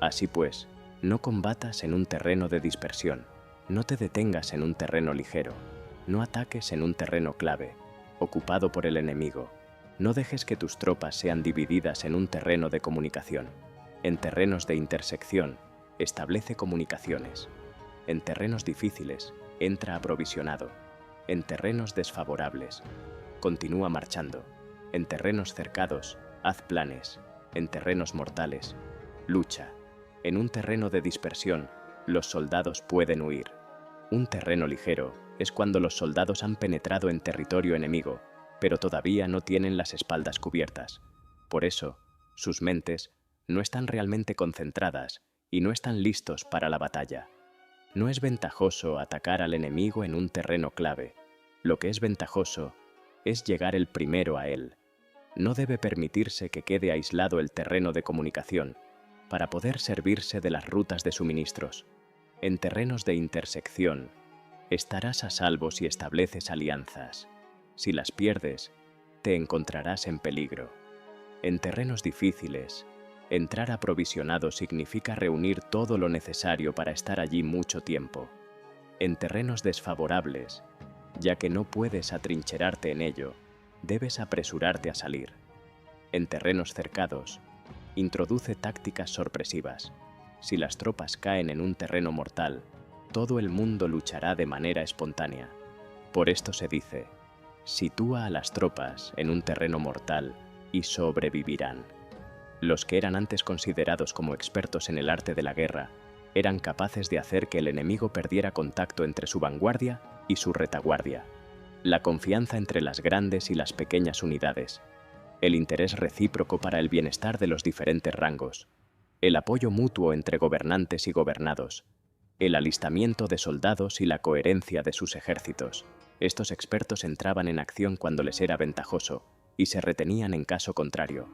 Speaker 1: Así pues, no combatas en un terreno de dispersión, no te detengas en un terreno ligero, no ataques en un terreno clave, ocupado por el enemigo. No dejes que tus tropas sean divididas en un terreno de comunicación. En terrenos de intersección, establece comunicaciones. En terrenos difíciles, entra aprovisionado. En terrenos desfavorables, continúa marchando. En terrenos cercados, haz planes. En terrenos mortales, lucha. En un terreno de dispersión, los soldados pueden huir. Un terreno ligero es cuando los soldados han penetrado en territorio enemigo, pero todavía no tienen las espaldas cubiertas. Por eso, sus mentes no están realmente concentradas y no están listos para la batalla. No es ventajoso atacar al enemigo en un terreno clave. Lo que es ventajoso es llegar el primero a él. No debe permitirse que quede aislado el terreno de comunicación para poder servirse de las rutas de suministros. En terrenos de intersección, estarás a salvo si estableces alianzas. Si las pierdes, te encontrarás en peligro. En terrenos difíciles, entrar aprovisionado significa reunir todo lo necesario para estar allí mucho tiempo. En terrenos desfavorables, ya que no puedes atrincherarte en ello, debes apresurarte a salir. En terrenos cercados, introduce tácticas sorpresivas. Si las tropas caen en un terreno mortal, todo el mundo luchará de manera espontánea. Por esto se dice, sitúa a las tropas en un terreno mortal y sobrevivirán. Los que eran antes considerados como expertos en el arte de la guerra eran capaces de hacer que el enemigo perdiera contacto entre su vanguardia y su retaguardia. La confianza entre las grandes y las pequeñas unidades, el interés recíproco para el bienestar de los diferentes rangos, el apoyo mutuo entre gobernantes y gobernados, el alistamiento de soldados y la coherencia de sus ejércitos. Estos expertos entraban en acción cuando les era ventajoso y se retenían en caso contrario.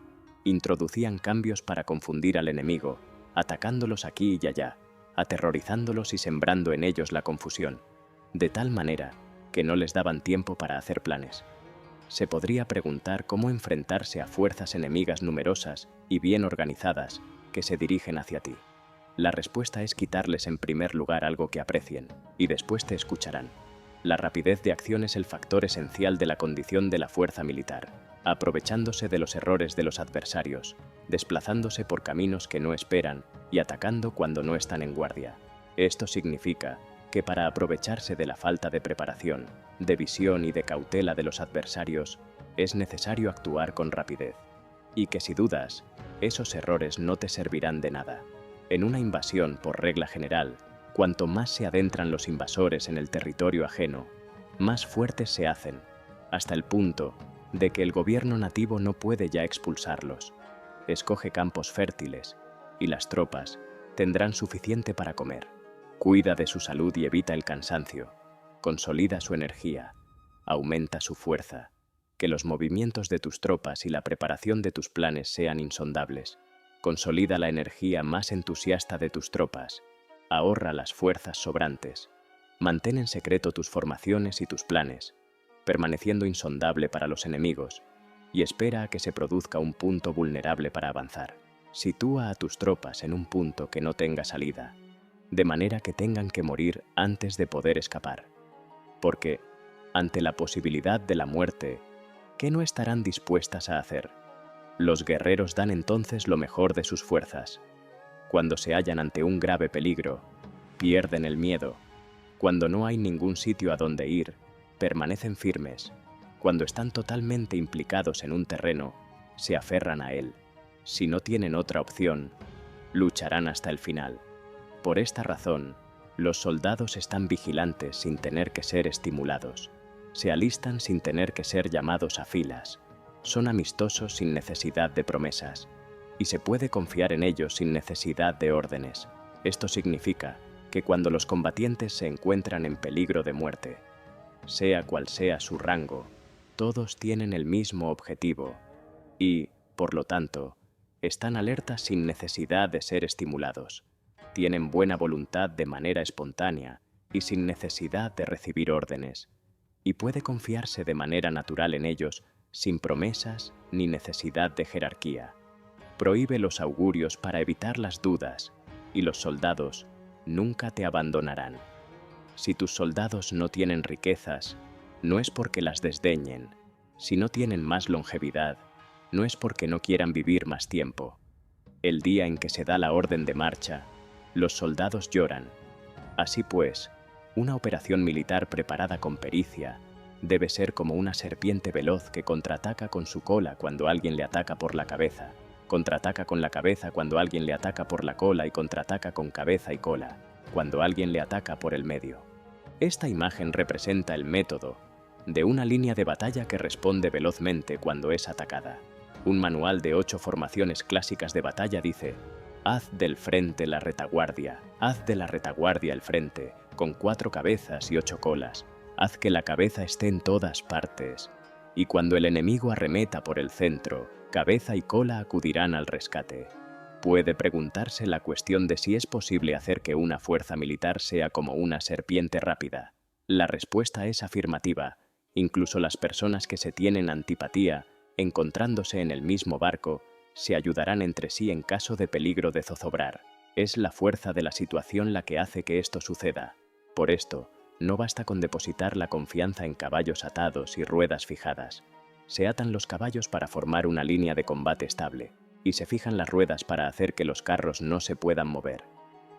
Speaker 1: Introducían cambios para confundir al enemigo, atacándolos aquí y allá, aterrorizándolos y sembrando en ellos la confusión, de tal manera que no les daban tiempo para hacer planes. Se podría preguntar cómo enfrentarse a fuerzas enemigas numerosas y bien organizadas que se dirigen hacia ti. La respuesta es quitarles en primer lugar algo que aprecien, y después te escucharán. La rapidez de acción es el factor esencial de la condición de la fuerza militar, aprovechándose de los errores de los adversarios, desplazándose por caminos que no esperan y atacando cuando no están en guardia. Esto significa que para aprovecharse de la falta de preparación, de visión y de cautela de los adversarios, es necesario actuar con rapidez. Y que si dudas, esos errores no te servirán de nada. En una invasión, por regla general, cuanto más se adentran los invasores en el territorio ajeno, más fuertes se hacen, hasta el punto de que el gobierno nativo no puede ya expulsarlos. Escoge campos fértiles, y las tropas tendrán suficiente para comer. Cuida de su salud y evita el cansancio. Consolida su energía. Aumenta su fuerza. Que los movimientos de tus tropas y la preparación de tus planes sean insondables. Consolida la energía más entusiasta de tus tropas. Ahorra las fuerzas sobrantes. Mantén en secreto tus formaciones y tus planes, permaneciendo insondable para los enemigos, y espera a que se produzca un punto vulnerable para avanzar. Sitúa a tus tropas en un punto que no tenga salida, de manera que tengan que morir antes de poder escapar. Porque, ante la posibilidad de la muerte, ¿qué no estarán dispuestas a hacer? Los guerreros dan entonces lo mejor de sus fuerzas. Cuando se hallan ante un grave peligro, pierden el miedo. Cuando no hay ningún sitio a donde ir, permanecen firmes. Cuando están totalmente implicados en un terreno, se aferran a él. Si no tienen otra opción, lucharán hasta el final. Por esta razón, los soldados están vigilantes sin tener que ser estimulados. Se alistan sin tener que ser llamados a filas. Son amistosos sin necesidad de promesas. Y se puede confiar en ellos sin necesidad de órdenes. Esto significa que cuando los combatientes se encuentran en peligro de muerte, sea cual sea su rango, todos tienen el mismo objetivo y, por lo tanto, están alertas sin necesidad de ser estimulados. Tienen buena voluntad de manera espontánea y sin necesidad de recibir órdenes, y puede confiarse de manera natural en ellos sin promesas ni necesidad de jerarquía. Prohíbe los augurios para evitar las dudas, y los soldados nunca te abandonarán. Si tus soldados no tienen riquezas, no es porque las desdeñen. Si no tienen más longevidad, no es porque no quieran vivir más tiempo. El día en que se da la orden de marcha, los soldados lloran. Así pues, una operación militar preparada con pericia debe ser como una serpiente veloz que contraataca con su cola cuando alguien le ataca por la cabeza, contraataca con la cabeza cuando alguien le ataca por la cola y contraataca con cabeza y cola cuando alguien le ataca por el medio. Esta imagen representa el método de una línea de batalla que responde velozmente cuando es atacada. Un manual de 8 formaciones clásicas de batalla dice: haz del frente la retaguardia, haz de la retaguardia el frente, con 4 cabezas y 8 colas, haz que la cabeza esté en todas partes, y cuando el enemigo arremeta por el centro, cabeza y cola acudirán al rescate. Puede preguntarse la cuestión de si es posible hacer que una fuerza militar sea como una serpiente rápida. La respuesta es afirmativa. Incluso las personas que se tienen antipatía, encontrándose en el mismo barco, se ayudarán entre sí en caso de peligro de zozobrar. Es la fuerza de la situación la que hace que esto suceda. Por esto, no basta con depositar la confianza en caballos atados y ruedas fijadas. Se atan los caballos para formar una línea de combate estable, y se fijan las ruedas para hacer que los carros no se puedan mover.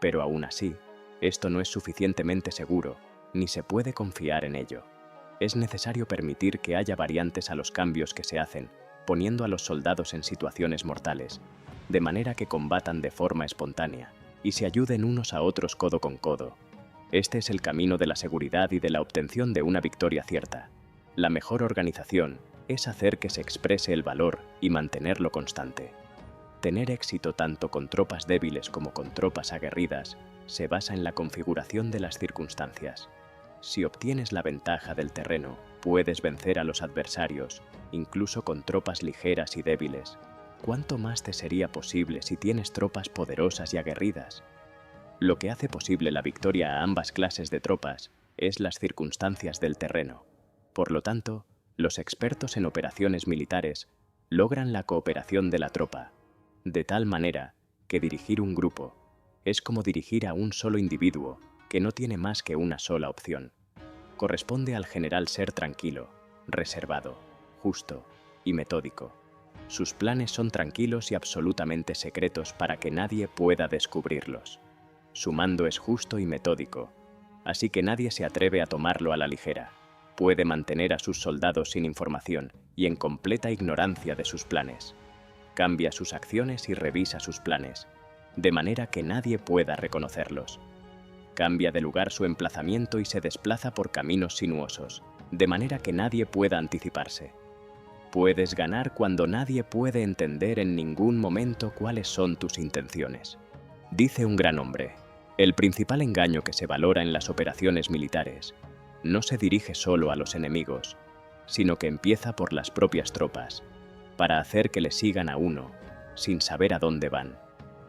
Speaker 1: Pero aún así, esto no es suficientemente seguro, ni se puede confiar en ello. Es necesario permitir que haya variantes a los cambios que se hacen, poniendo a los soldados en situaciones mortales, de manera que combatan de forma espontánea y se ayuden unos a otros codo con codo. Este es el camino de la seguridad y de la obtención de una victoria cierta. La mejor organización es hacer que se exprese el valor y mantenerlo constante. Tener éxito tanto con tropas débiles como con tropas aguerridas se basa en la configuración de las circunstancias. Si obtienes la ventaja del terreno, puedes vencer a los adversarios, incluso con tropas ligeras y débiles. ¿Cuánto más te sería posible si tienes tropas poderosas y aguerridas? Lo que hace posible la victoria a ambas clases de tropas es las circunstancias del terreno. Por lo tanto, los expertos en operaciones militares logran la cooperación de la tropa, de tal manera que dirigir un grupo es como dirigir a un solo individuo que no tiene más que una sola opción. Corresponde al general ser tranquilo, reservado, justo y metódico. Sus planes son tranquilos y absolutamente secretos para que nadie pueda descubrirlos. Su mando es justo y metódico, así que nadie se atreve a tomarlo a la ligera. Puede mantener a sus soldados sin información y en completa ignorancia de sus planes. Cambia sus acciones y revisa sus planes, de manera que nadie pueda reconocerlos. Cambia de lugar su emplazamiento y se desplaza por caminos sinuosos, de manera que nadie pueda anticiparse. Puedes ganar cuando nadie puede entender en ningún momento cuáles son tus intenciones. Dice un gran hombre, el principal engaño que se valora en las operaciones militares no se dirige solo a los enemigos, sino que empieza por las propias tropas, para hacer que le sigan a uno, sin saber a dónde van.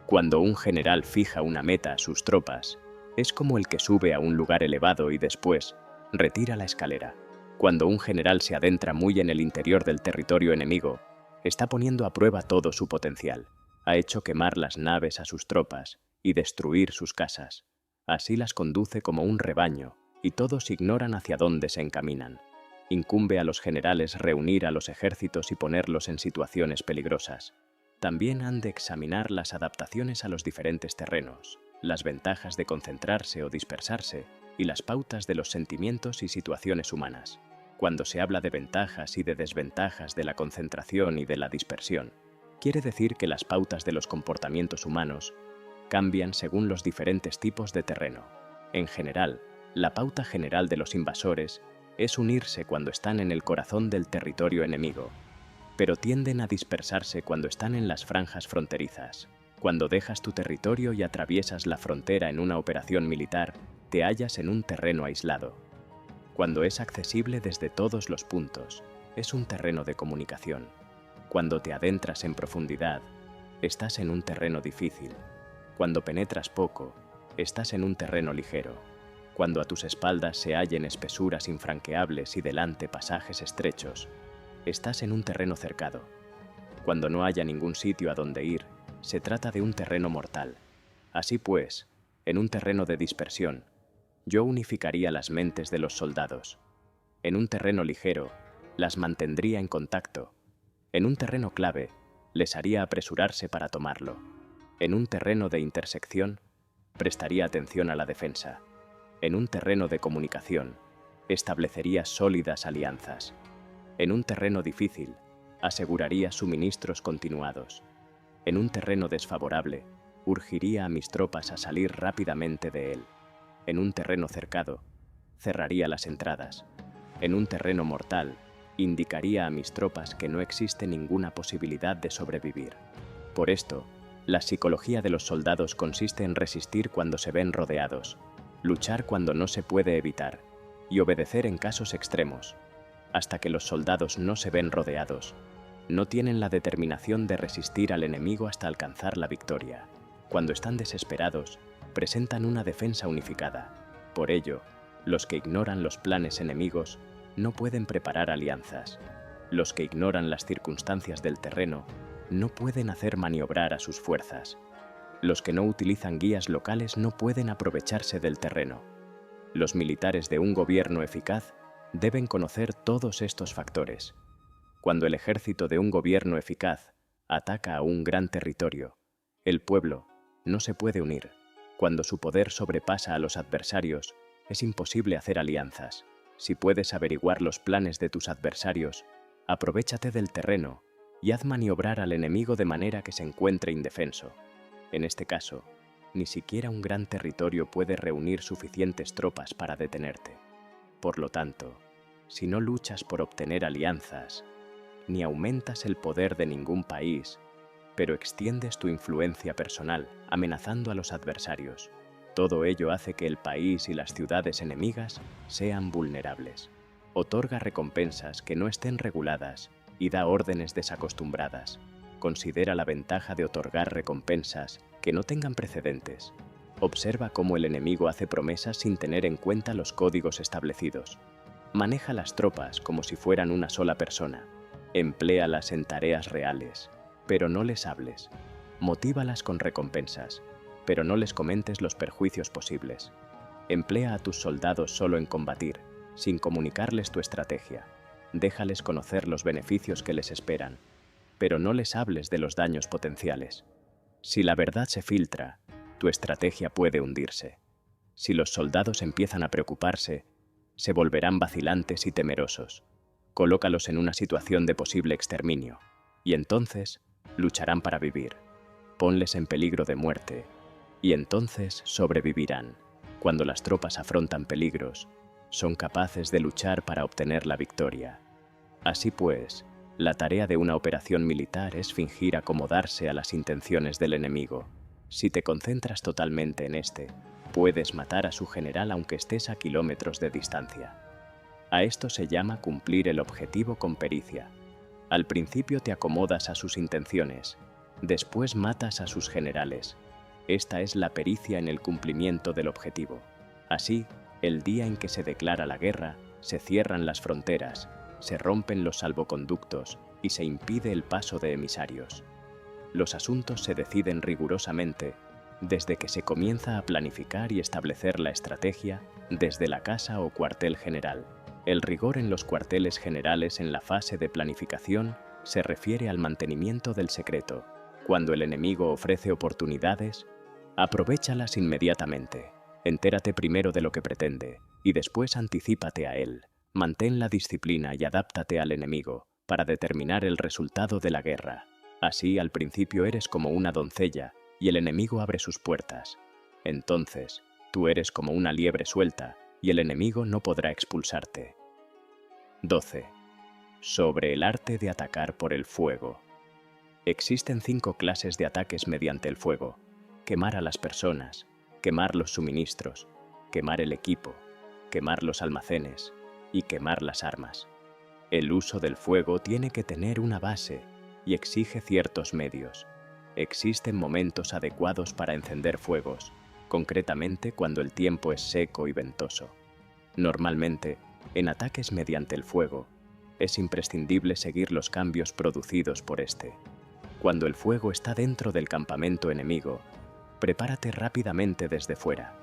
Speaker 1: Cuando un general fija una meta a sus tropas, es como el que sube a un lugar elevado y después retira la escalera. Cuando un general se adentra muy en el interior del territorio enemigo, está poniendo a prueba todo su potencial. Ha hecho quemar las naves a sus tropas y destruir sus casas. Así las conduce como un rebaño, y todos ignoran hacia dónde se encaminan. Incumbe a los generales reunir a los ejércitos y ponerlos en situaciones peligrosas. También han de examinar las adaptaciones a los diferentes terrenos, las ventajas de concentrarse o dispersarse y las pautas de los sentimientos y situaciones humanas. Cuando se habla de ventajas y de desventajas de la concentración y de la dispersión, quiere decir que las pautas de los comportamientos humanos cambian según los diferentes tipos de terreno. En general, la pauta general de los invasores es unirse cuando están en el corazón del territorio enemigo, pero tienden a dispersarse cuando están en las franjas fronterizas. Cuando dejas tu territorio y atraviesas la frontera en una operación militar, te hallas en un terreno aislado. Cuando es accesible desde todos los puntos, es un terreno de comunicación. Cuando te adentras en profundidad, estás en un terreno difícil. Cuando penetras poco, estás en un terreno ligero. Cuando a tus espaldas se hallen espesuras infranqueables y delante pasajes estrechos, estás en un terreno cercado. Cuando no haya ningún sitio a donde ir, se trata de un terreno mortal. Así pues, en un terreno de dispersión, yo unificaría las mentes de los soldados. En un terreno ligero, las mantendría en contacto. En un terreno clave, les haría apresurarse para tomarlo. En un terreno de intersección, prestaría atención a la defensa. En un terreno de comunicación, establecería sólidas alianzas. En un terreno difícil, aseguraría suministros continuados. En un terreno desfavorable, urgiría a mis tropas a salir rápidamente de él. En un terreno cercado, cerraría las entradas. En un terreno mortal, indicaría a mis tropas que no existe ninguna posibilidad de sobrevivir. Por esto, la psicología de los soldados consiste en resistir cuando se ven rodeados, luchar cuando no se puede evitar y obedecer en casos extremos. Hasta que los soldados no se ven rodeados, no tienen la determinación de resistir al enemigo hasta alcanzar la victoria. Cuando están desesperados, presentan una defensa unificada. Por ello, los que ignoran los planes enemigos no pueden preparar alianzas. Los que ignoran las circunstancias del terreno no pueden hacer maniobrar a sus fuerzas. Los que no utilizan guías locales no pueden aprovecharse del terreno. Los militares de un gobierno eficaz deben conocer todos estos factores. Cuando el ejército de un gobierno eficaz ataca a un gran territorio, el pueblo no se puede unir. Cuando su poder sobrepasa a los adversarios, es imposible hacer alianzas. Si puedes averiguar los planes de tus adversarios, aprovéchate del terreno y haz maniobrar al enemigo de manera que se encuentre indefenso. En este caso, ni siquiera un gran territorio puede reunir suficientes tropas para detenerte. Por lo tanto, si no luchas por obtener alianzas, ni aumentas el poder de ningún país, pero extiendes tu influencia personal, amenazando a los adversarios, todo ello hace que el país y las ciudades enemigas sean vulnerables. Otorga recompensas que no estén reguladas y da órdenes desacostumbradas. Considera la ventaja de otorgar recompensas que no tengan precedentes. Observa cómo el enemigo hace promesas sin tener en cuenta los códigos establecidos. Maneja las tropas como si fueran una sola persona. Empléalas en tareas reales, pero no les hables. Motívalas con recompensas, pero no les comentes los perjuicios posibles. Emplea a tus soldados solo en combatir, sin comunicarles tu estrategia. Déjales conocer los beneficios que les esperan, pero no les hables de los daños potenciales. Si la verdad se filtra, tu estrategia puede hundirse. Si los soldados empiezan a preocuparse, se volverán vacilantes y temerosos. Colócalos en una situación de posible exterminio, y entonces lucharán para vivir. Ponles en peligro de muerte, y entonces sobrevivirán. Cuando las tropas afrontan peligros, son capaces de luchar para obtener la victoria. Así pues, la tarea de una operación militar es fingir acomodarse a las intenciones del enemigo. Si te concentras totalmente en este, puedes matar a su general aunque estés a kilómetros de distancia. A esto se llama cumplir el objetivo con pericia. Al principio te acomodas a sus intenciones, después matas a sus generales. Esta es la pericia en el cumplimiento del objetivo. Así, el día en que se declara la guerra, se cierran las fronteras, se rompen los salvoconductos y se impide el paso de emisarios. Los asuntos se deciden rigurosamente desde que se comienza a planificar y establecer la estrategia desde la casa o cuartel general. El rigor en los cuarteles generales en la fase de planificación se refiere al mantenimiento del secreto. Cuando el enemigo ofrece oportunidades, aprovéchalas inmediatamente. Entérate primero de lo que pretende y después anticípate a él. Mantén la disciplina y adáptate al enemigo para determinar el resultado de la guerra. Así, al principio eres como una doncella y el enemigo abre sus puertas. Entonces, tú eres como una liebre suelta y el enemigo no podrá expulsarte. 12. Sobre el arte de atacar por el fuego. Existen 5 clases de ataques mediante el fuego: quemar a las personas, quemar los suministros, quemar el equipo, quemar los almacenes y quemar las armas. El uso del fuego tiene que tener una base y exige ciertos medios. Existen momentos adecuados para encender fuegos, concretamente cuando el tiempo es seco y ventoso. Normalmente, en ataques mediante el fuego, es imprescindible seguir los cambios producidos por este. Cuando el fuego está dentro del campamento enemigo, prepárate rápidamente desde fuera.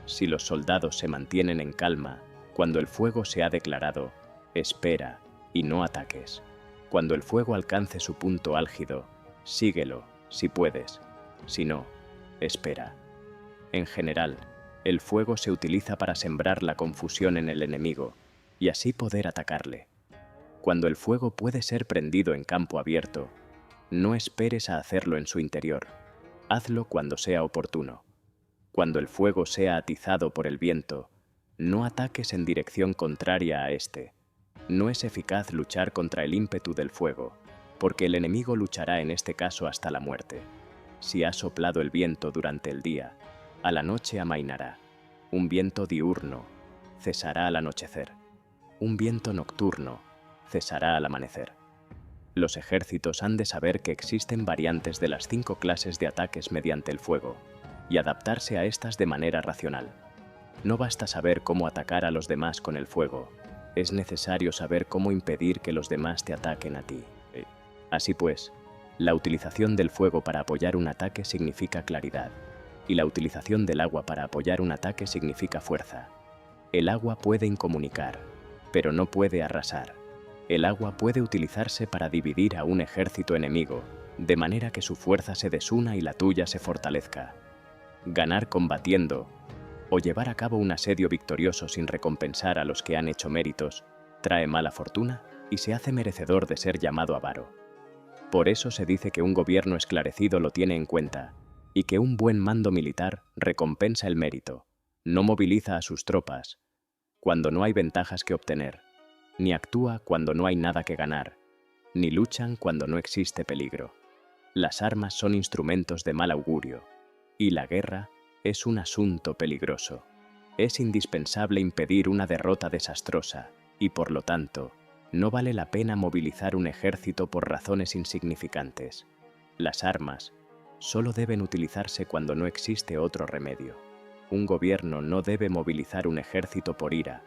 Speaker 1: Si los soldados se mantienen en calma, cuando el fuego se ha declarado, espera y no ataques. Cuando el fuego alcance su punto álgido, síguelo, si puedes. Si no, espera. En general, el fuego se utiliza para sembrar la confusión en el enemigo y así poder atacarle. Cuando el fuego puede ser prendido en campo abierto, no esperes a hacerlo en su interior. Hazlo cuando sea oportuno. Cuando el fuego sea atizado por el viento, no ataques en dirección contraria a este. No es eficaz luchar contra el ímpetu del fuego, porque el enemigo luchará en este caso hasta la muerte. Si ha soplado el viento durante el día, a la noche amainará. Un viento diurno cesará al anochecer. Un viento nocturno cesará al amanecer. Los ejércitos han de saber que existen variantes de las 5 clases de ataques mediante el fuego y adaptarse a estas de manera racional. No basta saber cómo atacar a los demás con el fuego, es necesario saber cómo impedir que los demás te ataquen a ti. Así pues, la utilización del fuego para apoyar un ataque significa claridad, y la utilización del agua para apoyar un ataque significa fuerza. El agua puede incomunicar, pero no puede arrasar. El agua puede utilizarse para dividir a un ejército enemigo, de manera que su fuerza se desuna y la tuya se fortalezca. Ganar combatiendo o llevar a cabo un asedio victorioso sin recompensar a los que han hecho méritos trae mala fortuna y se hace merecedor de ser llamado avaro. Por eso se dice que un gobierno esclarecido lo tiene en cuenta y que un buen mando militar recompensa el mérito, no moviliza a sus tropas cuando no hay ventajas que obtener, ni actúa cuando no hay nada que ganar, ni luchan cuando no existe peligro. Las armas son instrumentos de mal augurio, y la guerra es un asunto peligroso. Es indispensable impedir una derrota desastrosa, y por lo tanto, no vale la pena movilizar un ejército por razones insignificantes. Las armas solo deben utilizarse cuando no existe otro remedio. Un gobierno no debe movilizar un ejército por ira,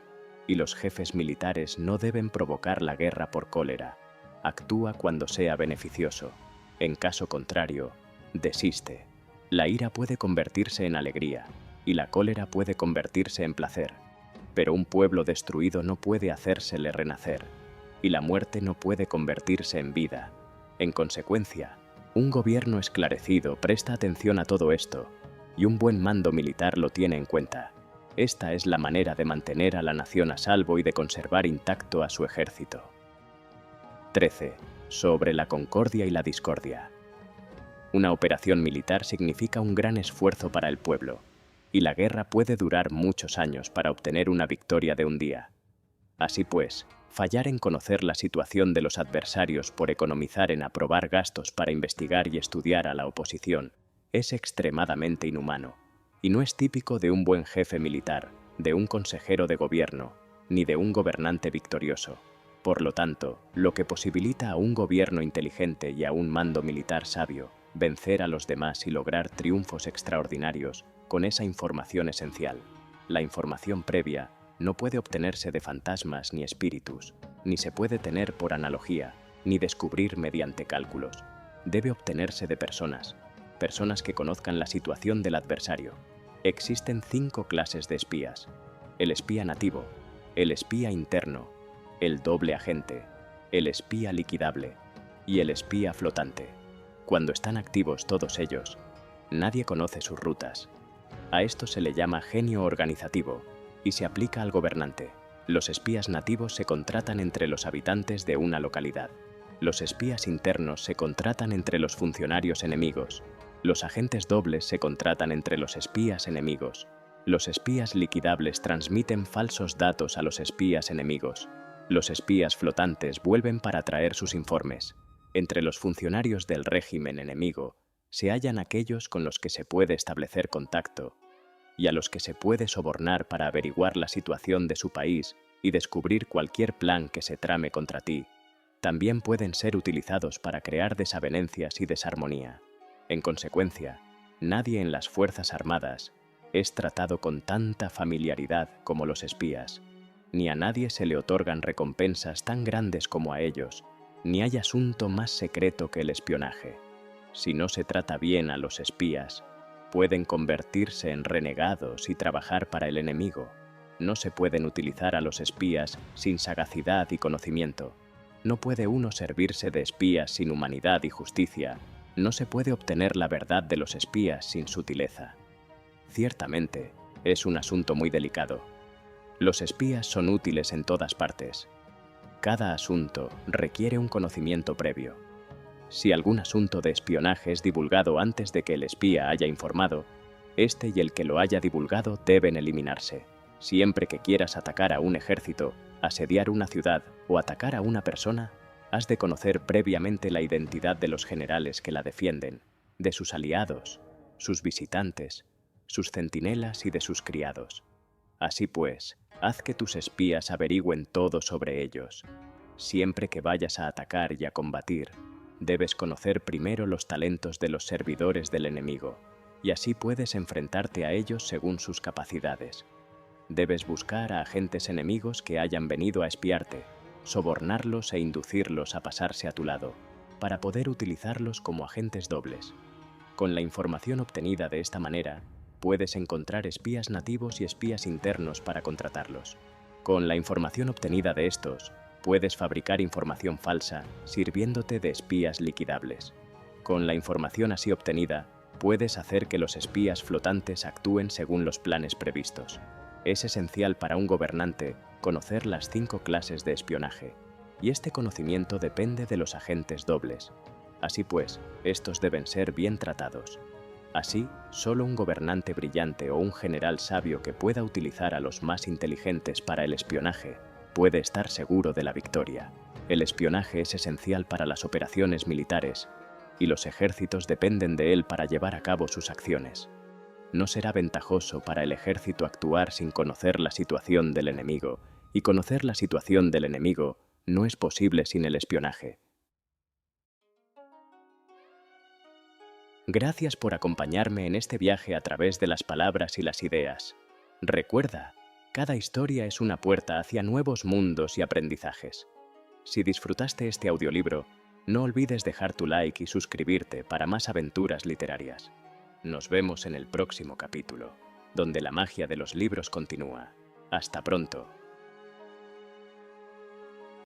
Speaker 1: y los jefes militares no deben provocar la guerra por cólera. Actúa cuando sea beneficioso. En caso contrario, Desiste. La ira puede convertirse en alegría, y la cólera puede convertirse en placer, pero un pueblo destruido no puede hacérsele renacer, y la muerte no puede convertirse en vida. En consecuencia, un gobierno esclarecido presta atención a todo esto, y un buen mando militar lo tiene en cuenta. Esta es la manera de mantener a la nación a salvo y de conservar intacto a su ejército. 13. Sobre la concordia y la discordia. Una operación militar significa un gran esfuerzo para el pueblo, y la guerra puede durar muchos años para obtener una victoria de un día. Así pues, fallar en conocer la situación de los adversarios por economizar en aprobar gastos para investigar y estudiar a la oposición es extremadamente inhumano, y no es típico de un buen jefe militar, de un consejero de gobierno, ni de un gobernante victorioso. Por lo tanto, lo que posibilita a un gobierno inteligente y a un mando militar sabio vencer a los demás y lograr triunfos extraordinarios con esa información esencial. La información previa no puede obtenerse de fantasmas ni espíritus, ni se puede tener por analogía, ni descubrir mediante cálculos. Debe obtenerse de personas que conozcan la situación del adversario. Existen 5 clases de espías: el espía nativo, el espía interno, el doble agente, el espía liquidable y el espía flotante. Cuando están activos todos ellos, nadie conoce sus rutas. A esto se le llama genio organizativo y se aplica al gobernante. Los espías nativos se contratan entre los habitantes de una localidad. Los espías internos se contratan entre los funcionarios enemigos. Los agentes dobles se contratan entre los espías enemigos. Los espías liquidables transmiten falsos datos a los espías enemigos. Los espías flotantes vuelven para traer sus informes. Entre los funcionarios del régimen enemigo se hallan aquellos con los que se puede establecer contacto y a los que se puede sobornar para averiguar la situación de su país y descubrir cualquier plan que se trame contra ti. También pueden ser utilizados para crear desavenencias y desarmonía. En consecuencia, nadie en las Fuerzas Armadas es tratado con tanta familiaridad como los espías, ni a nadie se le otorgan recompensas tan grandes como a ellos, ni hay asunto más secreto que el espionaje. Si no se trata bien a los espías, pueden convertirse en renegados y trabajar para el enemigo. No se pueden utilizar a los espías sin sagacidad y conocimiento. No puede uno servirse de espías sin humanidad y justicia. No se puede obtener la verdad de los espías sin sutileza. Ciertamente, es un asunto muy delicado. Los espías son útiles en todas partes. Cada asunto requiere un conocimiento previo. Si algún asunto de espionaje es divulgado antes de que el espía haya informado, este y el que lo haya divulgado deben eliminarse. Siempre que quieras atacar a un ejército, asediar una ciudad o atacar a una persona, has de conocer previamente la identidad de los generales que la defienden, de sus aliados, sus visitantes, sus centinelas y de sus criados. Así pues, haz que tus espías averigüen todo sobre ellos. Siempre que vayas a atacar y a combatir, debes conocer primero los talentos de los servidores del enemigo, y así puedes enfrentarte a ellos según sus capacidades. Debes buscar a agentes enemigos que hayan venido a espiarte, sobornarlos e inducirlos a pasarse a tu lado, para poder utilizarlos como agentes dobles. Con la información obtenida de esta manera, puedes encontrar espías nativos y espías internos para contratarlos. Con la información obtenida de estos, puedes fabricar información falsa sirviéndote de espías liquidables. Con la información así obtenida, puedes hacer que los espías flotantes actúen según los planes previstos. Es esencial para un gobernante conocer las 5 clases de espionaje, y este conocimiento depende de los agentes dobles. Así pues, estos deben ser bien tratados. Así, solo un gobernante brillante o un general sabio que pueda utilizar a los más inteligentes para el espionaje puede estar seguro de la victoria. El espionaje es esencial para las operaciones militares, y los ejércitos dependen de él para llevar a cabo sus acciones. No será ventajoso para el ejército actuar sin conocer la situación del enemigo, y conocer la situación del enemigo no es posible sin el espionaje. Gracias por acompañarme en este viaje a través de las palabras y las ideas. Recuerda, cada historia es una puerta hacia nuevos mundos y aprendizajes. Si disfrutaste este audiolibro, No olvides dejar tu like y suscribirte para más aventuras literarias. Nos vemos en el próximo capítulo, donde la magia de los libros continúa. Hasta pronto.